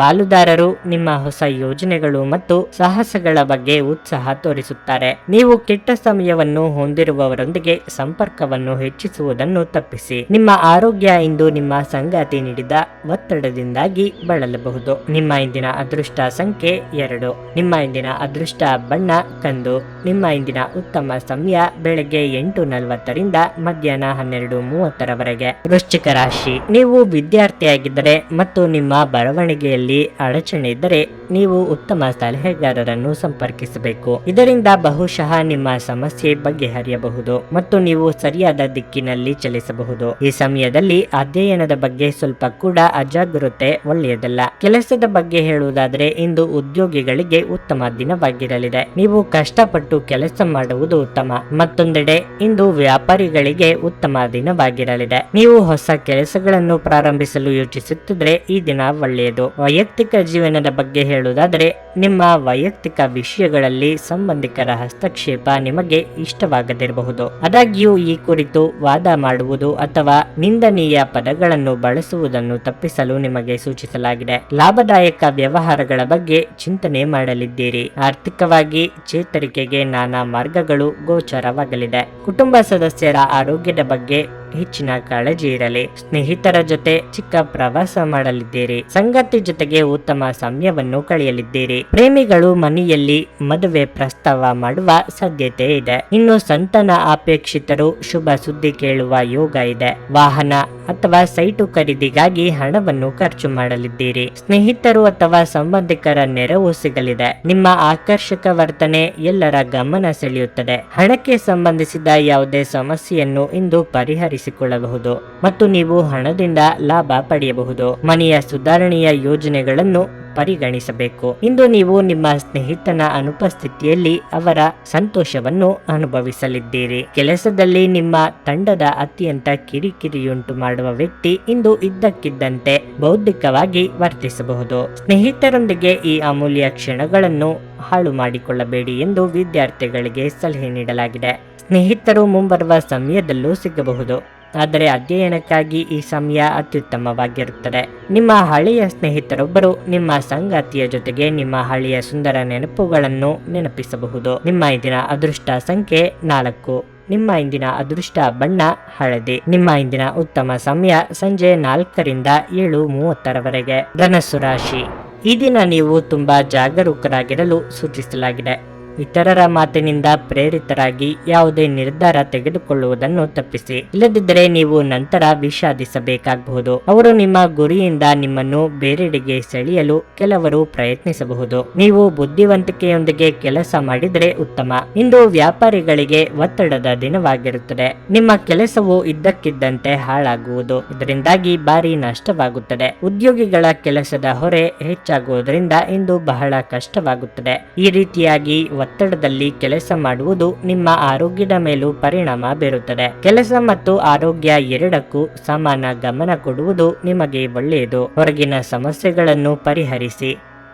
ಪಾಲುದಾರರು ನಿಮ್ಮ ಹೊಸ ಯೋಜನೆಗಳು ಮತ್ತು ಸಾಹಸಗಳ ಬಗ್ಗೆ ಉತ್ಸಾಹ ತೋರಿಸುತ್ತಾರೆ. ನೀವು ಕೆಟ್ಟ ಸಮಯವನ್ನು ಹೊಂದಿರುವವರೊಂದಿಗೆ ಸಂಪರ್ಕವನ್ನು ಹೆಚ್ಚಿಸುವುದನ್ನು ತಪ್ಪಿಸಿ. ನಿಮ್ಮ ಆರೋಗ್ಯ ಇಂದು ನಿಮ್ಮ ಸಂಗಾತಿ ನೀಡಿದ ಒತ್ತಡದಿಂದಾಗಿ ಬಳಲಬಹುದು. ನಿಮ್ಮ ಇಂದಿನ ಅದೃಷ್ಟ ಸಂಖ್ಯೆ 2. ನಿಮ್ಮ ಇಂದಿನ ಅದೃಷ್ಟ ಬಣ್ಣ ಕಂದು. ನಿಮ್ಮ ಇಂದಿನ ಉತ್ತಮ ಸಮಯ ಬೆಳಗ್ಗೆ 8:40 ರಿಂದ ಮಧ್ಯಾಹ್ನ 12:30 ವೃಶ್ಚಿಕ ರಾಶಿ. ನೀವು ವಿದ್ಯಾರ್ಥಿಯಾಗಿದ್ದರೆ ಮತ್ತು ನಿಮ್ಮ ಬರವಣಿಗೆಯಲ್ಲಿ ಅಡಚಣೆ ಇದ್ದರೆ ನೀವು ಉತ್ತಮ ಸಲಹೆಗಾರರನ್ನು ಸಂಪರ್ಕಿಸಬೇಕು. ಇದರಿಂದ ಬಹುಶಃ ನಿಮ್ಮ ಸಮಸ್ಯೆ ಬಗೆಹರಿಯಬಹುದು ಮತ್ತು ನೀವು ಸರಿಯಾದ ದಿಕ್ಕಿನಲ್ಲಿ ಚಲಿಸಬಹುದು. ಈ ಸಮಯದಲ್ಲಿ ಅಧ್ಯಯನದ ಬಗ್ಗೆ ಸ್ವಲ್ಪ ಕೂಡ ಅಜಾಗರೂಕತೆ ಒಳ್ಳೆಯದಲ್ಲ. ಕೆಲಸದ ಬಗ್ಗೆ ಹೇಳುವುದಾದ್ರೆ ಇಂದು ಉದ್ಯೋಗಿಗಳಿಗೆ ಉತ್ತಮ ದಿನವಾಗಿರಲಿದೆ. ನೀವು ಕಷ್ಟಪಟ್ಟು ಕೆಲಸ ಮಾಡುವುದು ಉತ್ತಮ. ಮತ್ತೊಂದೆಡೆ ಇಂದು ವ್ಯಾಪಾರಿಗಳಿಗೆ ಉತ್ತಮ ದಿನವಾಗಿರಲಿದೆ. ನೀವು ಹೊಸ ಕೆಲಸಗಳನ್ನು ಪ್ರಾರಂಭಿಸಲು ಯೋಚಿಸುತ್ತಿದ್ರೆ ಈ ದಿನ ಒಳ್ಳೆಯದು. ವೈಯಕ್ತಿಕ ಜೀವನದ ಬಗ್ಗೆ ಹೇಳುವುದಾದರೆ ನಿಮ್ಮ ವೈಯಕ್ತಿಕ ವಿಷಯಗಳಲ್ಲಿ ಸಂಬಂಧಿಕರ ಹಸ್ತಕ್ಷೇಪ ನಿಮಗೆ ಇಷ್ಟವಾಗದಿರಬಹುದು. ಆದಾಗ್ಯೂ ಈ ಕುರಿತು ವಾದ ಮಾಡುವುದು ಅಥವಾ ನಿಂದನೀಯ ಪದಗಳನ್ನು ಬಳಸುವುದನ್ನು ತಪ್ಪಿಸಲು ನಿಮಗೆ ಸೂಚಿಸಲಾಗಿದೆ. ಲಾಭದಾಯಕ ವ್ಯವಹಾರಗಳ ಬಗ್ಗೆ ಚಿಂತನೆ ಮಾಡಲಿದ್ದೀರಿ. ಆರ್ಥಿಕವಾಗಿ ಚೇತರಿಕೆಗೆ ನಾನಾ ಮಾರ್ಗಗಳು ಗೋಚರವಾಗಲಿದೆ. ಕುಟುಂಬ ಸದಸ್ಯರ ಆರೋಗ್ಯದ ಬಗ್ಗೆ ಹೆಚ್ಚಿನ ಕಾಳಜಿ ಇರಲಿ. ಸ್ನೇಹಿತರ ಜೊತೆ ಚಿಕ್ಕ ಪ್ರವಾಸ ಮಾಡಲಿದ್ದೀರಿ. ಸಂಗಾತಿ ಜೊತೆಗೆ ಉತ್ತಮ ಸಮಯವನ್ನು ಕಳೆಯಲಿದ್ದೀರಿ. ಪ್ರೇಮಿಗಳು ಮನೆಯಲ್ಲಿ ಮದುವೆ ಪ್ರಸ್ತಾವ ಮಾಡುವ ಸಾಧ್ಯತೆ ಇದೆ. ಇನ್ನು ಸಂತಾನ ಅಪೇಕ್ಷಿತರು ಶುಭ ಸುದ್ದಿ ಕೇಳುವ ಯೋಗ ಇದೆ. ವಾಹನ ಅಥವಾ ಸೈಟು ಖರೀದಿಗಾಗಿ ಹಣವನ್ನು ಖರ್ಚು ಮಾಡಲಿದ್ದೀರಿ. ಸ್ನೇಹಿತರು ಅಥವಾ ಸಂಬಂಧಿಕರ ನೆರವು ಸಿಗಲಿದೆ. ನಿಮ್ಮ ಆಕರ್ಷಕ ವರ್ತನೆ ಎಲ್ಲರ ಗಮನ ಸೆಳೆಯುತ್ತದೆ. ಹಣಕ್ಕೆ ಸಂಬಂಧಿಸಿದ ಯಾವುದೇ ಸಮಸ್ಯೆಯನ್ನು ಇಂದು ಪರಿಹರಿಸಿಕೊಳ್ಳಬಹುದು ಮತ್ತು ನೀವು ಹಣದಿಂದ ಲಾಭ ಪಡೆಯಬಹುದು. ಮನೆಯ ಸುಧಾರಣೆಯ ಯೋಜನೆಗಳನ್ನು ಪರಿಗಣಿಸಬೇಕು. ಇಂದು ನೀವು ನಿಮ್ಮ ಸ್ನೇಹಿತನ ಅನುಪಸ್ಥಿತಿಯಲ್ಲಿ ಅವರ ಸಂತೋಷವನ್ನು ಅನುಭವಿಸಲಿದ್ದೀರಿ. ಕೆಲಸದಲ್ಲಿ ನಿಮ್ಮ ತಂಡದ ಅತ್ಯಂತ ಕಿರಿಕಿರಿಯುಂಟು ಮಾಡುವ ವ್ಯಕ್ತಿ ಇಂದು ಇದ್ದಕ್ಕಿದ್ದಂತೆ ಬೌದ್ಧಿಕವಾಗಿ ವರ್ತಿಸಬಹುದು. ಸ್ನೇಹಿತರೊಂದಿಗೆ ಈ ಅಮೂಲ್ಯ ಕ್ಷಣಗಳನ್ನು ಹಾಳು ಮಾಡಿಕೊಳ್ಳಬೇಡಿ ಎಂದು ವಿದ್ಯಾರ್ಥಿಗಳಿಗೆ ಸಲಹೆ ನೀಡಲಾಗಿದೆ. ಸ್ನೇಹಿತರು ಮುಂಬರುವ ಸಮಯದಲ್ಲೂ ಸಿಗಬಹುದು, ಆದರೆ ಅಧ್ಯಯನಕ್ಕಾಗಿ ಈ ಸಮಯ ಅತ್ಯುತ್ತಮವಾಗಿರುತ್ತದೆ. ನಿಮ್ಮ ಹಳೆಯ ಸ್ನೇಹಿತರೊಬ್ಬರು ನಿಮ್ಮ ಸಂಗಾತಿಯ ಜೊತೆಗೆ ನಿಮ್ಮ ಹಳೆಯ ಸುಂದರ ನೆನಪುಗಳನ್ನು ನೆನಪಿಸಬಹುದು. ನಿಮ್ಮ ಇಂದಿನ ಅದೃಷ್ಟ ಸಂಖ್ಯೆ 4. ನಿಮ್ಮ ಇಂದಿನ ಅದೃಷ್ಟ ಬಣ್ಣ ಹಳದಿ. ನಿಮ್ಮ ಇಂದಿನ ಉತ್ತಮ ಸಮಯ ಸಂಜೆ 4 ರಿಂದ 7:30 ಧನಸ್ಸು ರಾಶಿ. ಈ ದಿನ ನೀವು ತುಂಬಾ ಜಾಗರೂಕರಾಗಿರಲು ಸೂಚಿಸಲಾಗಿದೆ. ಇತರರ ಮಾತಿನಿಂದ ಪ್ರೇರಿತರಾಗಿ ಯಾವುದೇ ನಿರ್ಧಾರ ತೆಗೆದುಕೊಳ್ಳುವುದನ್ನು ತಪ್ಪಿಸಿ. ಇಲ್ಲದಿದ್ದರೆ ನೀವು ನಂತರ ವಿಷಾದಿಸಬೇಕಾಗಬಹುದು. ಅವರು ನಿಮ್ಮ ಗುರಿಯಿಂದ ನಿಮ್ಮನ್ನು ಬೇರೆಡೆಗೆ ಸೆಳೆಯಲು ಕೆಲವರು ಪ್ರಯತ್ನಿಸಬಹುದು. ನೀವು ಬುದ್ಧಿವಂತಿಕೆಯೊಂದಿಗೆ ಕೆಲಸ ಮಾಡಿದರೆ ಉತ್ತಮ. ಇಂದು ವ್ಯಾಪಾರಿಗಳಿಗೆ ಒತ್ತಡದ ದಿನವಾಗಿರುತ್ತದೆ. ನಿಮ್ಮ ಕೆಲಸವು ಇದ್ದಕ್ಕಿದ್ದಂತೆ ಹಾಳಾಗುವುದು. ಇದರಿಂದಾಗಿ ಭಾರಿ ನಷ್ಟವಾಗುತ್ತದೆ. ಉದ್ಯೋಗಿಗಳ ಕೆಲಸದ ಹೊರೆ ಹೆಚ್ಚಾಗುವುದರಿಂದ ಇಂದು ಬಹಳ ಕಷ್ಟವಾಗುತ್ತದೆ. ಈ ರೀತಿಯಾಗಿ ಒತ್ತಡದಲ್ಲಿ ಕೆಲಸ ಮಾಡುವುದು ನಿಮ್ಮ ಆರೋಗ್ಯದ ಮೇಲೂ ಪರಿಣಾಮ ಬೀರುತ್ತದೆ. ಕೆಲಸ ಮತ್ತು ಆರೋಗ್ಯ ಎರಡಕ್ಕೂ ಸಮಾನ ಗಮನ ಕೊಡುವುದು ನಿಮಗೆ ಒಳ್ಳೆಯದು. ಹೊರಗಿನ ಸಮಸ್ಯೆಗಳನ್ನು ಪರಿಹರಿಸಿ.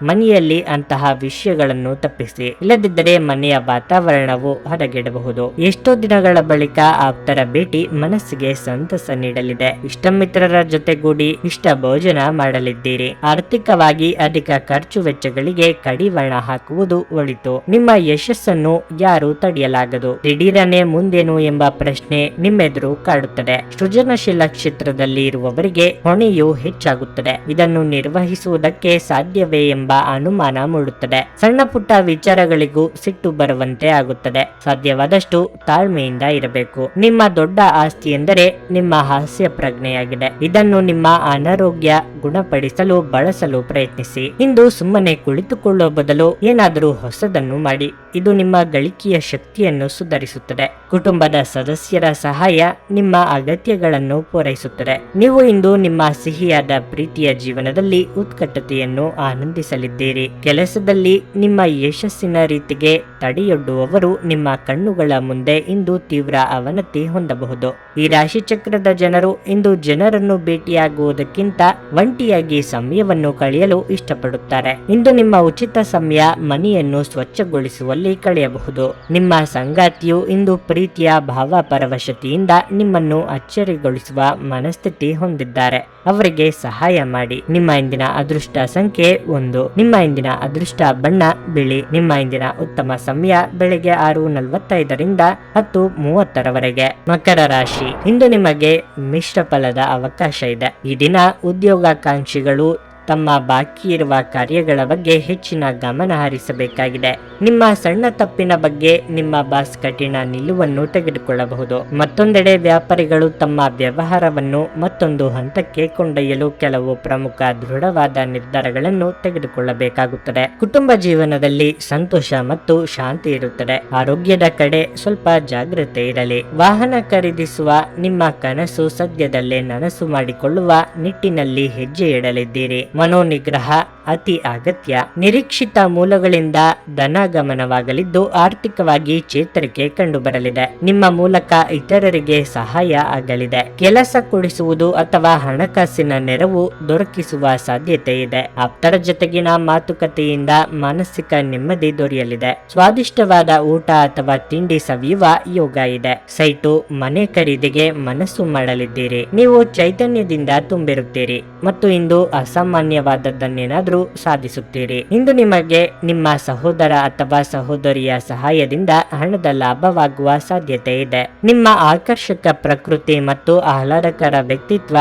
ಮನೆಯಲ್ಲಿ ಅಂತಹ ವಿಷಯಗಳನ್ನು ತಪ್ಪಿಸಿ, ಇಲ್ಲದಿದ್ದರೆ ಮನೆಯ ವಾತಾವರಣವು ಹದಗೆಡಬಹುದು. ಎಷ್ಟೋ ದಿನಗಳ ಬಳಿಕ ಆಪ್ತರ ಭೇಟಿ ಮನಸ್ಸಿಗೆ ಸಂತಸ ನೀಡಲಿದೆ. ಇಷ್ಟ ಮಿತ್ರರ ಜೊತೆಗೂಡಿ ಇಷ್ಟ ಭೋಜನ ಮಾಡಲಿದ್ದೀರಿ. ಆರ್ಥಿಕವಾಗಿ ಅಧಿಕ ಖರ್ಚು ವೆಚ್ಚಗಳಿಗೆ ಕಡಿವಾಣ ಹಾಕುವುದು ಒಳಿತು. ನಿಮ್ಮ ಯಶಸ್ಸನ್ನು ಯಾರು ತಡೆಯಲಾಗದು. ದಿಢೀರನೆ ಮುಂದೇನು ಎಂಬ ಪ್ರಶ್ನೆ ನಿಮ್ಮೆದುರು ಕಾಡುತ್ತದೆ. ಸೃಜನಶೀಲ ಕ್ಷೇತ್ರದಲ್ಲಿ ಇರುವವರಿಗೆ ಹೊಣೆಯು ಹೆಚ್ಚಾಗುತ್ತದೆ. ಇದನ್ನು ನಿರ್ವಹಿಸುವುದಕ್ಕೆ ಸಾಧ್ಯವೇ ಎಂಬ ಅನುಮಾನ ಮೂಡುತ್ತದೆ. ಸಣ್ಣ ಪುಟ್ಟ ವಿಚಾರಗಳಿಗೂ ಸಿಟ್ಟು ಬರುವಂತೆ ಆಗುತ್ತದೆ. ಸಾಧ್ಯವಾದಷ್ಟು ತಾಳ್ಮೆಯಿಂದ ಇರಬೇಕು. ನಿಮ್ಮ ದೊಡ್ಡ ಆಸ್ತಿ ಎಂದರೆ ನಿಮ್ಮ ಹಾಸ್ಯ ಪ್ರಜ್ಞೆಯಾಗಿದೆ. ಇದನ್ನು ನಿಮ್ಮ ಅನಾರೋಗ್ಯ ಗುಣಪಡಿಸಲು ಬಳಸಲು ಪ್ರಯತ್ನಿಸಿ. ಇಂದು ಸುಮ್ಮನೆ ಕುಳಿತುಕೊಳ್ಳುವ ಬದಲು ಏನಾದರೂ ಹೊಸದನ್ನು ಮಾಡಿ. ಇದು ನಿಮ್ಮ ಗಳಿಕೆಯ ಶಕ್ತಿಯನ್ನು ಸುಧಾರಿಸುತ್ತದೆ. ಕುಟುಂಬದ ಸದಸ್ಯರ ಸಹಾಯ ನಿಮ್ಮ ಅಗತ್ಯಗಳನ್ನು ಪೂರೈಸುತ್ತದೆ. ನೀವು ಇಂದು ನಿಮ್ಮ ಸಿಹಿಯಾದ ಪ್ರೀತಿಯ ಜೀವನದಲ್ಲಿ ಉತ್ಕಟತೆಯನ್ನು ಆನಂದಿಸಲಿದ್ದೀರಿ. ಕೆಲಸದಲ್ಲಿ ನಿಮ್ಮ ಯಶಸ್ಸಿನ ರೀತಿಗೆ ತಡೆಯೊಡ್ಡುವವರು ನಿಮ್ಮ ಕಣ್ಣುಗಳ ಮುಂದೆ ಇಂದು ತೀವ್ರ ಅವನತಿ ಹೊಂದಬಹುದು. ಈ ರಾಶಿ ಚಕ್ರದ ಜನರು ಇಂದು ಜನರನ್ನು ಭೇಟಿಯಾಗುವುದಕ್ಕಿಂತ ಒಂಟಿಯಾಗಿ ಸಮಯವನ್ನು ಕಳೆಯಲು ಇಷ್ಟಪಡುತ್ತಾರೆ. ಇಂದು ನಿಮ್ಮ ಉಚಿತ ಸಮಯ ಮನೆಯನ್ನು ಸ್ವಚ್ಛಗೊಳಿಸುವಲ್ಲಿ ಕಳೆಯಬಹುದು. ನಿಮ್ಮ ಸಂಗಾತಿಯು ಇಂದು ಪ್ರೀತಿಯ ಭಾವಪರವಶತೆಯಿಂದ ನಿಮ್ಮನ್ನು ಅಚ್ಚರಿಗೊಳಿಸುವ ಮನಸ್ಥಿತಿ ಹೊಂದಿದ್ದಾರೆ. ಅವರಿಗೆ ಸಹಾಯ ಮಾಡಿ. ನಿಮ್ಮ ಇಂದಿನ ಅದೃಷ್ಟ ಸಂಖ್ಯೆ 1. ನಿಮ್ಮ ಇಂದಿನ ಅದೃಷ್ಟ ಬಣ್ಣ ಬಿಳಿ. ನಿಮ್ಮ ಇಂದಿನ ಉತ್ತಮ ಸಮಯ ಬೆಳಗ್ಗೆ 6:45 10:30 ಮಕರ ರಾಶಿ. ಇಂದು ನಿಮಗೆ ಮಿಶ್ರ ಫಲದ ಅವಕಾಶ ಇದೆ. ಈ ದಿನ ಉದ್ಯೋಗಾಕಾಂಕ್ಷಿಗಳು ತಮ್ಮ ಬಾಕಿ ಇರುವ ಕಾರ್ಯಗಳ ಬಗ್ಗೆ ಹೆಚ್ಚಿನ ಗಮನ ಹರಿಸಬೇಕಾಗಿದೆ. ನಿಮ್ಮ ಸಣ್ಣ ತಪ್ಪಿನ ಬಗ್ಗೆ ನಿಮ್ಮ ಬಾಸ್ ಕಠಿಣ ನಿಲುವನ್ನು ತೆಗೆದುಕೊಳ್ಳಬಹುದು. ಮತ್ತೊಂದೆಡೆ ವ್ಯಾಪಾರಿಗಳು ತಮ್ಮ ವ್ಯವಹಾರವನ್ನು ಮತ್ತೊಂದು ಹಂತಕ್ಕೆ ಕೊಂಡೊಯ್ಯಲು ಕೆಲವು ಪ್ರಮುಖ ದೃಢವಾದ ನಿರ್ಧಾರಗಳನ್ನು ತೆಗೆದುಕೊಳ್ಳಬೇಕಾಗುತ್ತದೆ. ಕುಟುಂಬ ಜೀವನದಲ್ಲಿ ಸಂತೋಷ ಮತ್ತು ಶಾಂತಿ ಇರುತ್ತದೆ. ಆರೋಗ್ಯದ ಕಡೆ ಸ್ವಲ್ಪ ಜಾಗ್ರತೆ ಇರಲಿ. ವಾಹನ ಖರೀದಿಸುವ ನಿಮ್ಮ ಕನಸು ಸದ್ಯದಲ್ಲೇ ನನಸು ಮಾಡಿಕೊಳ್ಳುವ ನಿಟ್ಟಿನಲ್ಲಿ ಹೆಜ್ಜೆ ಇಡಲಿದ್ದೀರಿ. ಮನೋನಿಗ್ರಹ ಅತಿ ಅಗತ್ಯ. ನಿರೀಕ್ಷಿತ ಮೂಲಗಳಿಂದ ಧನಾಗಮನವಾಗಲಿದ್ದು ಆರ್ಥಿಕವಾಗಿ ಚೇತರಿಕೆ ಕಂಡುಬರಲಿದೆ. ನಿಮ್ಮ ಮೂಲಕ ಇತರರಿಗೆ ಸಹಾಯ ಆಗಲಿದೆ. ಕೆಲಸ ಕೊಡಿಸುವುದು ಅಥವಾ ಹಣಕಾಸಿನ ನೆರವು ದೊರಕಿಸುವ ಸಾಧ್ಯತೆ ಇದೆ. ಆಪ್ತರ ಜೊತೆಗಿನ ಮಾತುಕತೆಯಿಂದ ಮಾನಸಿಕ ನೆಮ್ಮದಿ ದೊರೆಯಲಿದೆ. ಸ್ವಾದಿಷ್ಟವಾದ ಊಟ ಅಥವಾ ತಿಂಡಿ ಸವಿಯುವ ಯೋಗ ಇದೆ. ಸೈಟು ಮನೆ ಖರೀದಿಗೆ ಮನಸ್ಸು ಮಾಡಲಿದ್ದೀರಿ. ನೀವು ಚೈತನ್ಯದಿಂದ ತುಂಬಿರುತ್ತೀರಿ ಮತ್ತು ಇಂದು ಅಸಾಮಾನ್ಯವಾದದ್ದನ್ನೇನಾದ್ರೂ ಸಾಧಿಸುತ್ತೀರಿ. ಇಂದು ನಿಮಗೆ ನಿಮ್ಮ ಸಹೋದರ ಅಥವಾ ಸಹೋದರಿಯ ಸಹಾಯದಿಂದ ಹಣದ ಲಾಭವಾಗುವ ಸಾಧ್ಯತೆ ಇದೆ. ನಿಮ್ಮ ಆಕರ್ಷಕ ಪ್ರಕೃತಿ ಮತ್ತು ಆಹ್ಲಾದಕರ ವ್ಯಕ್ತಿತ್ವ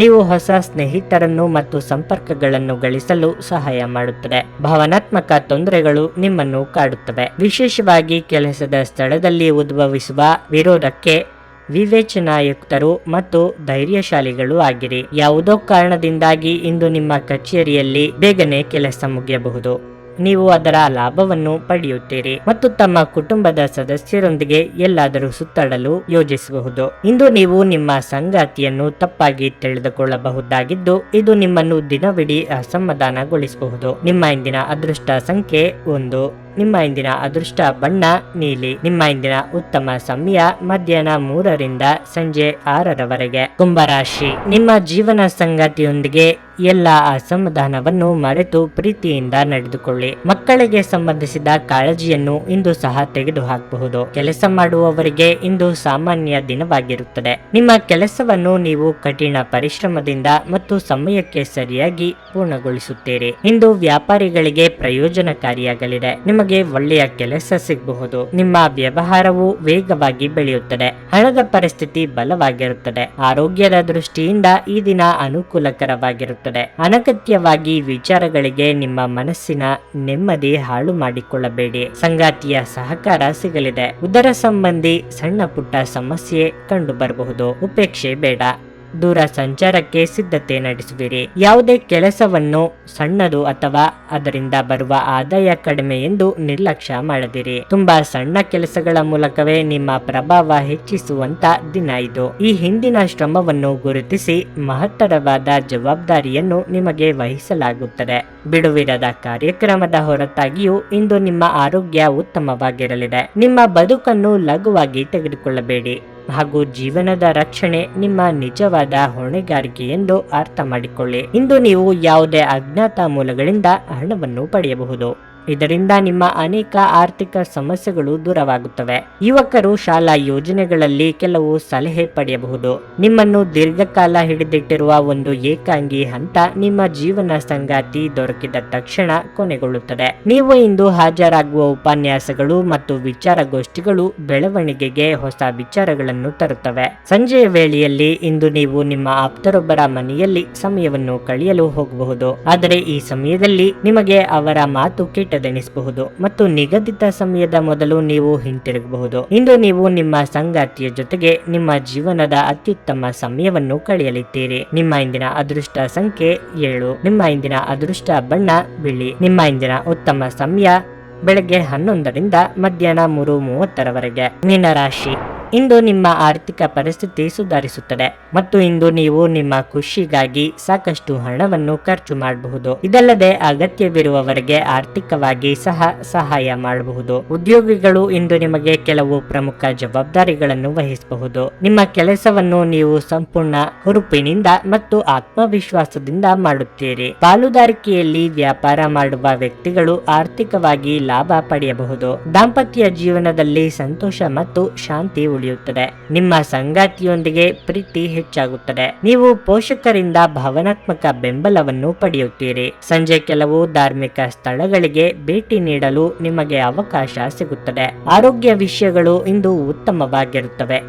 ನೀವು ಹೊಸ ಸ್ನೇಹಿತರನ್ನು ಮತ್ತು ಸಂಪರ್ಕಗಳನ್ನು ಗಳಿಸಲು ಸಹಾಯ ಮಾಡುತ್ತದೆ. ಭಾವನಾತ್ಮಕ ತೊಂದರೆಗಳು ನಿಮ್ಮನ್ನು ಕಾಡುತ್ತವೆ. ವಿಶೇಷವಾಗಿ ಕೆಲಸದ ಸ್ಥಳದಲ್ಲಿ ಉದ್ಭವಿಸುವ ವಿರೋಧಕ್ಕೆ ವಿವೇಚನಾಯುಕ್ತರು ಮತ್ತು ಧೈರ್ಯಶಾಲಿಗಳು ಆಗಿರಿ. ಯಾವುದೋ ಕಾರಣದಿಂದಾಗಿ ಇಂದು ನಿಮ್ಮ ಕಚೇರಿಯಲ್ಲಿ ಬೇಗನೆ ಕೆಲಸ ಮುಗಿಯಬಹುದು. ನೀವು ಅದರ ಲಾಭವನ್ನು ಪಡೆಯುತ್ತೀರಿ ಮತ್ತು ತಮ್ಮ ಕುಟುಂಬದ ಸದಸ್ಯರೊಂದಿಗೆ ಎಲ್ಲಾದರೂ ಸುತ್ತಾಡಲು ಯೋಜಿಸಬಹುದು. ಇಂದು ನೀವು ನಿಮ್ಮ ಸಂಗಾತಿಯನ್ನು ತಪ್ಪಾಗಿ ತಿಳಿದುಕೊಳ್ಳಬಹುದಾಗಿದ್ದು ಇದು ನಿಮ್ಮನ್ನು ದಿನವಿಡೀ ಅಸಮಾಧಾನಗೊಳಿಸಬಹುದು. ನಿಮ್ಮ ಇಂದಿನ ಅದೃಷ್ಟ ಸಂಖ್ಯೆ 1. ನಿಮ್ಮ ಇಂದಿನ ಅದೃಷ್ಟ ಬಣ್ಣ ನೀಲಿ. ನಿಮ್ಮ ಇಂದಿನ ಉತ್ತಮ ಸಮಯ ಮಧ್ಯಾಹ್ನ 3 ಸಂಜೆ 6 ಕುಂಭರಾಶಿ. ನಿಮ್ಮ ಜೀವನ ಸಂಗಾತಿಯೊಂದಿಗೆ ಎಲ್ಲ ಅಸಮಾಧಾನವನ್ನು ಮರೆತು ಪ್ರೀತಿಯಿಂದ ನಡೆದುಕೊಳ್ಳಿ. ಮಕ್ಕಳಿಗೆ ಸಂಬಂಧಿಸಿದ ಕಾಳಜಿಯನ್ನು ಇಂದು ಸಹ ತೆಗೆದುಹಾಕಬಹುದು. ಕೆಲಸ ಮಾಡುವವರಿಗೆ ಇಂದು ಸಾಮಾನ್ಯ ದಿನವಾಗಿರುತ್ತದೆ. ನಿಮ್ಮ ಕೆಲಸವನ್ನು ನೀವು ಕಠಿಣ ಪರಿಶ್ರಮದಿಂದ ಮತ್ತು ಸಮಯಕ್ಕೆ ಸರಿಯಾಗಿ ಪೂರ್ಣಗೊಳಿಸುತ್ತೀರಿ. ಇಂದು ವ್ಯಾಪಾರಿಗಳಿಗೆ ಪ್ರಯೋಜನಕಾರಿಯಾಗಲಿದೆ. ನಿಮಗೆ ಒಳ್ಳೆಯ ಕೆಲಸ ಸಿಗಬಹುದು. ನಿಮ್ಮ ವ್ಯವಹಾರವು ವೇಗವಾಗಿ ಬೆಳೆಯುತ್ತದೆ. ಹಣದ ಪರಿಸ್ಥಿತಿ ಬಲವಾಗಿರುತ್ತದೆ. ಆರೋಗ್ಯದ ದೃಷ್ಟಿಯಿಂದ ಈ ದಿನ ಅನುಕೂಲಕರವಾಗಿರುತ್ತದೆ. ಅನಗತ್ಯವಾಗಿ ವಿಚಾರಗಳಿಗೆ ನಿಮ್ಮ ಮನಸ್ಸಿನ ನೆಮ್ಮದಿ ಹಾಳು ಮಾಡಿಕೊಳ್ಳಬೇಡಿ. ಸಂಗಾತಿಯ ಸಹಕಾರ ಸಿಗಲಿದೆ. ಉದರ ಸಂಬಂಧಿ ಸಣ್ಣ ಪುಟ್ಟ ಸಮಸ್ಯೆ ಕಂಡು ಬರಬಹುದು. ಉಪೇಕ್ಷೆ ಬೇಡ. ದೂರ ಸಂಚಾರಕ್ಕೆ ಸಿದ್ಧತೆ ನಡೆಸುವಿರಿ. ಯಾವುದೇ ಕೆಲಸವನ್ನು ಸಣ್ಣದು ಅಥವಾ ಅದರಿಂದ ಬರುವ ಆದಾಯ ಕಡಿಮೆ ಎಂದು ನಿರ್ಲಕ್ಷ್ಯ ಮಾಡದಿರಿ. ತುಂಬಾ ಸಣ್ಣ ಕೆಲಸಗಳ ಮೂಲಕವೇ ನಿಮ್ಮ ಪ್ರಭಾವ ಹೆಚ್ಚಿಸುವಂತ ದಿನ ಇದು. ಈ ಹಿಂದಿನ ಶ್ರಮವನ್ನು ಗುರುತಿಸಿ ಮಹತ್ತರವಾದ ಜವಾಬ್ದಾರಿಯನ್ನು ನಿಮಗೆ ವಹಿಸಲಾಗುತ್ತದೆ. ಬಿಡುವಿರದ ಕಾರ್ಯಕ್ರಮದ ಹೊರತಾಗಿಯೂ ಇಂದು ನಿಮ್ಮ ಆರೋಗ್ಯ ಉತ್ತಮವಾಗಿರಲಿದೆ. ನಿಮ್ಮ ಬದುಕನ್ನು ಲಘುವಾಗಿ ತೆಗೆದುಕೊಳ್ಳಬೇಡಿ. ಹಾಗೂ ಜೀವನದ ರಕ್ಷಣೆ ನಿಮ್ಮ ನಿಜವಾದ ಹೊಣೆಗಾರಿಕೆ ಎಂದು ಅರ್ಥ ಮಾಡಿಕೊಳ್ಳಿ. ಇಂದು ನೀವು ಯಾವುದೇ ಅಜ್ಞಾತ ಮೂಲಗಳಿಂದ ಹಣವನ್ನು ಪಡೆಯಬಹುದು. ಇದರಿಂದ ನಿಮ್ಮ ಅನೇಕ ಆರ್ಥಿಕ ಸಮಸ್ಯೆಗಳು ದೂರವಾಗುತ್ತವೆ. ಯುವಕರು ಶಾಲಾ ಯೋಜನೆಗಳಲ್ಲಿ ಕೆಲವು ಸಲಹೆ ಪಡೆಯಬಹುದು. ನಿಮ್ಮನ್ನು ದೀರ್ಘಕಾಲ ಹಿಡಿದಿಟ್ಟಿರುವ ಒಂದು ಏಕಾಂಗಿ ಹಂತ ನಿಮ್ಮ ಜೀವನ ಸಂಗಾತಿ ದೊರಕಿದ ತಕ್ಷಣ ಕೊನೆಗೊಳ್ಳುತ್ತದೆ. ನೀವು ಇಂದು ಹಾಜರಾಗುವ ಉಪನ್ಯಾಸಗಳು ಮತ್ತು ವಿಚಾರಗೋಷ್ಠಿಗಳು ಬೆಳವಣಿಗೆಗೆ ಹೊಸ ವಿಚಾರಗಳನ್ನು ತರುತ್ತವೆ. ಸಂಜೆಯ ವೇಳೆಯಲ್ಲಿ ಇಂದು ನೀವು ನಿಮ್ಮ ಆಪ್ತರೊಬ್ಬರ ಮನೆಯಲ್ಲಿ ಸಮಯವನ್ನು ಕಳೆಯಲು ಹೋಗಬಹುದು. ಆದರೆ ಈ ಸಮಯದಲ್ಲಿ ನಿಮಗೆ ಅವರ ಮಾತು ಕೆಟ್ಟದೆನಿಸಬಹುದು ಮತ್ತು ನಿಗದಿತ ಸಮಯದ ಮೊದಲು ನೀವು ಹಿಂತಿರುಗಬಹುದು. ಇಂದು ನೀವು ನಿಮ್ಮ ಸಂಗಾತಿಯ ಜೊತೆಗೆ ನಿಮ್ಮ ಜೀವನದ ಅತ್ಯುತ್ತಮ ಸಮಯವನ್ನು ಕಳೆಯಲಿದ್ದೀರಿ. ನಿಮ್ಮ ಇಂದಿನ ಅದೃಷ್ಟ ಸಂಖ್ಯೆ 7. ನಿಮ್ಮ ಇಂದಿನ ಅದೃಷ್ಟ ಬಣ್ಣ ಬಿಳಿ. ನಿಮ್ಮ ಇಂದಿನ ಉತ್ತಮ ಸಮಯ ಬೆಳಗ್ಗೆ 11ರಿಂದ ಮಧ್ಯಾಹ್ನ 3:30ರವರೆಗೆ. ಮೀನರಾಶಿ, ಇಂದು ನಿಮ್ಮ ಆರ್ಥಿಕ ಪರಿಸ್ಥಿತಿ ಸುಧಾರಿಸುತ್ತದೆ ಮತ್ತು ಇಂದು ನೀವು ನಿಮ್ಮ ಖುಷಿಗಾಗಿ ಸಾಕಷ್ಟು ಹಣವನ್ನು ಖರ್ಚು ಮಾಡಬಹುದು. ಇದಲ್ಲದೆ ಅಗತ್ಯವಿರುವವರೆಗೆ ಆರ್ಥಿಕವಾಗಿ ಸಹಾಯ ಮಾಡಬಹುದು. ಉದ್ಯೋಗಿಗಳು ಇಂದು ನಿಮಗೆ ಕೆಲವು ಪ್ರಮುಖ ಜವಾಬ್ದಾರಿಗಳನ್ನು ವಹಿಸಬಹುದು. ನಿಮ್ಮ ಕೆಲಸವನ್ನು ನೀವು ಸಂಪೂರ್ಣ ಹುರುಪಿನಿಂದ ಮತ್ತು ಆತ್ಮವಿಶ್ವಾಸದಿಂದ ಮಾಡುತ್ತೀರಿ. ಪಾಲುದಾರಿಕೆಯಲ್ಲಿ ವ್ಯಾಪಾರ ಮಾಡುವ ವ್ಯಕ್ತಿಗಳು ಆರ್ಥಿಕವಾಗಿ ಲಾಭ ಪಡೆಯಬಹುದು. ದಾಂಪತ್ಯ ಜೀವನದಲ್ಲಿ ಸಂತೋಷ ಮತ್ತು ಶಾಂತಿ ಉಳಿಯುತ್ತದೆ. ನಿಮ್ಮ ಸಂಗಾತಿಯೊಂದಿಗೆ ಪ್ರೀತಿ ಹೆಚ್ಚಾಗುತ್ತದೆ. ನೀವು ಪೋಷಕರಿಂದ ಭಾವನಾತ್ಮಕ ಬೆಂಬಲವನ್ನು ಪಡೆಯುತ್ತೀರಿ. ಸಂಜೆ ಕೆಲವು ಧಾರ್ಮಿಕ ಸ್ಥಳಗಳಿಗೆ ಭೇಟಿ ನೀಡಲು ನಿಮಗೆ ಅವಕಾಶ ಸಿಗುತ್ತದೆ. ಆರೋಗ್ಯ ವಿಷಯಗಳು ಇಂದು ಉತ್ತಮವಾಗಿರುತ್ತವೆ.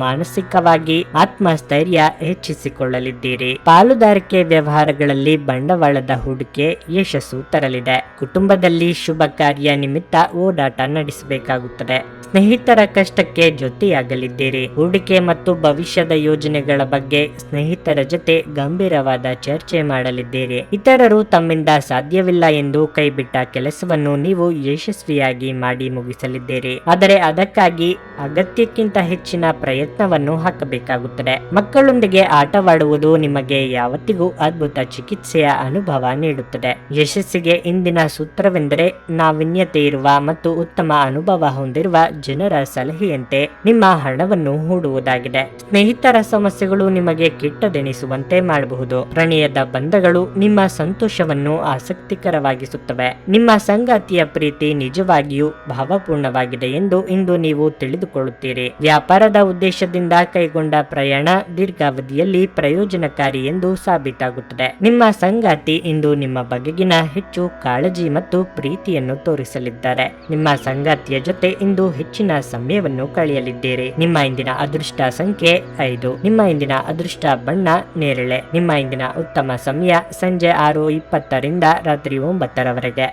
ಮಾನಸಿಕವಾಗಿ ಆತ್ಮಸ್ಥೈರ್ಯ ಹೆಚ್ಚಿಸಿಕೊಳ್ಳಲಿದ್ದೀರಿ. ಪಾಲುದಾರಿಕೆ ವ್ಯವಹಾರಗಳಲ್ಲಿ ಬಂಡವಾಳದ ಹೂಡಿಕೆ ಯಶಸ್ಸು ತರಲಿದೆ. ಕುಟುಂಬದಲ್ಲಿ ಶುಭ ಕಾರ್ಯ ನಿಮಿತ್ತ ಓಡಾಟ ನಡೆಸಬೇಕಾಗುತ್ತದೆ. ಸ್ನೇಹಿತರ ಕಷ್ಟಕ್ಕೆ ಜೊತೆಯಾಗಲಿದ್ದೀರಿ. ಹೂಡಿಕೆ ಮತ್ತು ಭವಿಷ್ಯದ ಯೋಜನೆಗಳ ಬಗ್ಗೆ ಸ್ನೇಹಿತರ ಜೊತೆ ಗಂಭೀರವಾದ ಚರ್ಚೆ ಮಾಡಲಿದ್ದೀರಿ. ಇತರರು ತಮ್ಮಿಂದ ಸಾಧ್ಯವಿಲ್ಲ ಎಂದು ಕೈಬಿಟ್ಟ ಕೆಲಸವನ್ನು ನೀವು ಯಶಸ್ವಿಯಾಗಿ ಮಾಡಿ ಮುಗಿಸಲಿದ್ದೀರಿ. ಆದರೆ ಅದಕ್ಕಾಗಿ ಅಗತ್ಯಕ್ಕಿಂತ ಹೆಚ್ಚಿನ ಪ್ರಯತ್ನವನ್ನು ಹಾಕಬೇಕಾಗುತ್ತದೆ. ಮಕ್ಕಳೊಂದಿಗೆ ಆಟವಾಡುವುದು ನಿಮಗೆ ಯಾವತ್ತಿಗೂ ಅದ್ಭುತ ಚಿಕಿತ್ಸೆಯ ಅನುಭವ ನೀಡುತ್ತದೆ. ಯಶಸ್ಸಿಗೆ ಇಂದಿನ ಸೂತ್ರವೆಂದರೆ ನಾವೀನ್ಯತೆ ಇರುವ ಮತ್ತು ಉತ್ತಮ ಅನುಭವ ಹೊಂದಿರುವ ಜನರ ಸಲಹೆಯಂತೆ ನಿಮ್ಮ ಹಣವನ್ನು ಹೂಡುವುದಾಗಿದೆ. ಸ್ನೇಹಿತರ ಸಮಸ್ಯೆಗಳು ನಿಮಗೆ ಕೆಟ್ಟದೆನಿಸುವಂತೆ ಮಾಡಬಹುದು. ಪ್ರಣಯದ ಬಂಧಗಳು ನಿಮ್ಮ ಸಂತೋಷವನ್ನು ಆಸಕ್ತಿಕರವಾಗಿಸುತ್ತವೆ. ನಿಮ್ಮ ಸಂಗಾತಿಯ ಪ್ರೀತಿ ನಿಜವಾಗಿಯೂ ಭಾವಪೂರ್ಣವಾಗಿದೆ ಎಂದು ಇಂದು ನೀವು ತಿಳಿದುಕೊಳ್ಳುತ್ತೀರಿ. ವ್ಯಾಪಾರದ ಉದ್ದೇಶದಿಂದ ಕೈಗೊಂಡ ಪ್ರಯಾಣ ದೀರ್ಘಾವಧಿಯಲ್ಲಿ ಪ್ರಯೋಜನಕಾರಿ ಎಂದು ಸಾಬೀತಾಗುತ್ತದೆ. ನಿಮ್ಮ ಸಂಗಾತಿ ಇಂದು ನಿಮ್ಮ ಬಗೆಗಿನ ಹೆಚ್ಚು ಕಾಳಜಿ ಮತ್ತು ಪ್ರೀತಿಯನ್ನು ತೋರಿಸಲಿದ್ದಾರೆ. ನಿಮ್ಮ ಸಂಗಾತಿಯ ಜೊತೆ ಇಂದು ಹೆಚ್ಚಿನ ಸಮಯವನ್ನು ಕಳೆಯಲಿದ್ದೀರಿ. ನಿಮ್ಮ ಇಂದಿನ ಅದೃಷ್ಟ ಸಂಖ್ಯೆ 5. ನಿಮ್ಮ ಇಂದಿನ ಅದೃಷ್ಟ ಬಣ್ಣ ನೇರಳೆ. ನಿಮ್ಮ ಇಂದಿನ ಉತ್ತಮ ಸಮಯ ಸಂಜೆ 6:20ರಿಂದ ರಾತ್ರಿ 9ರವರೆಗೆ.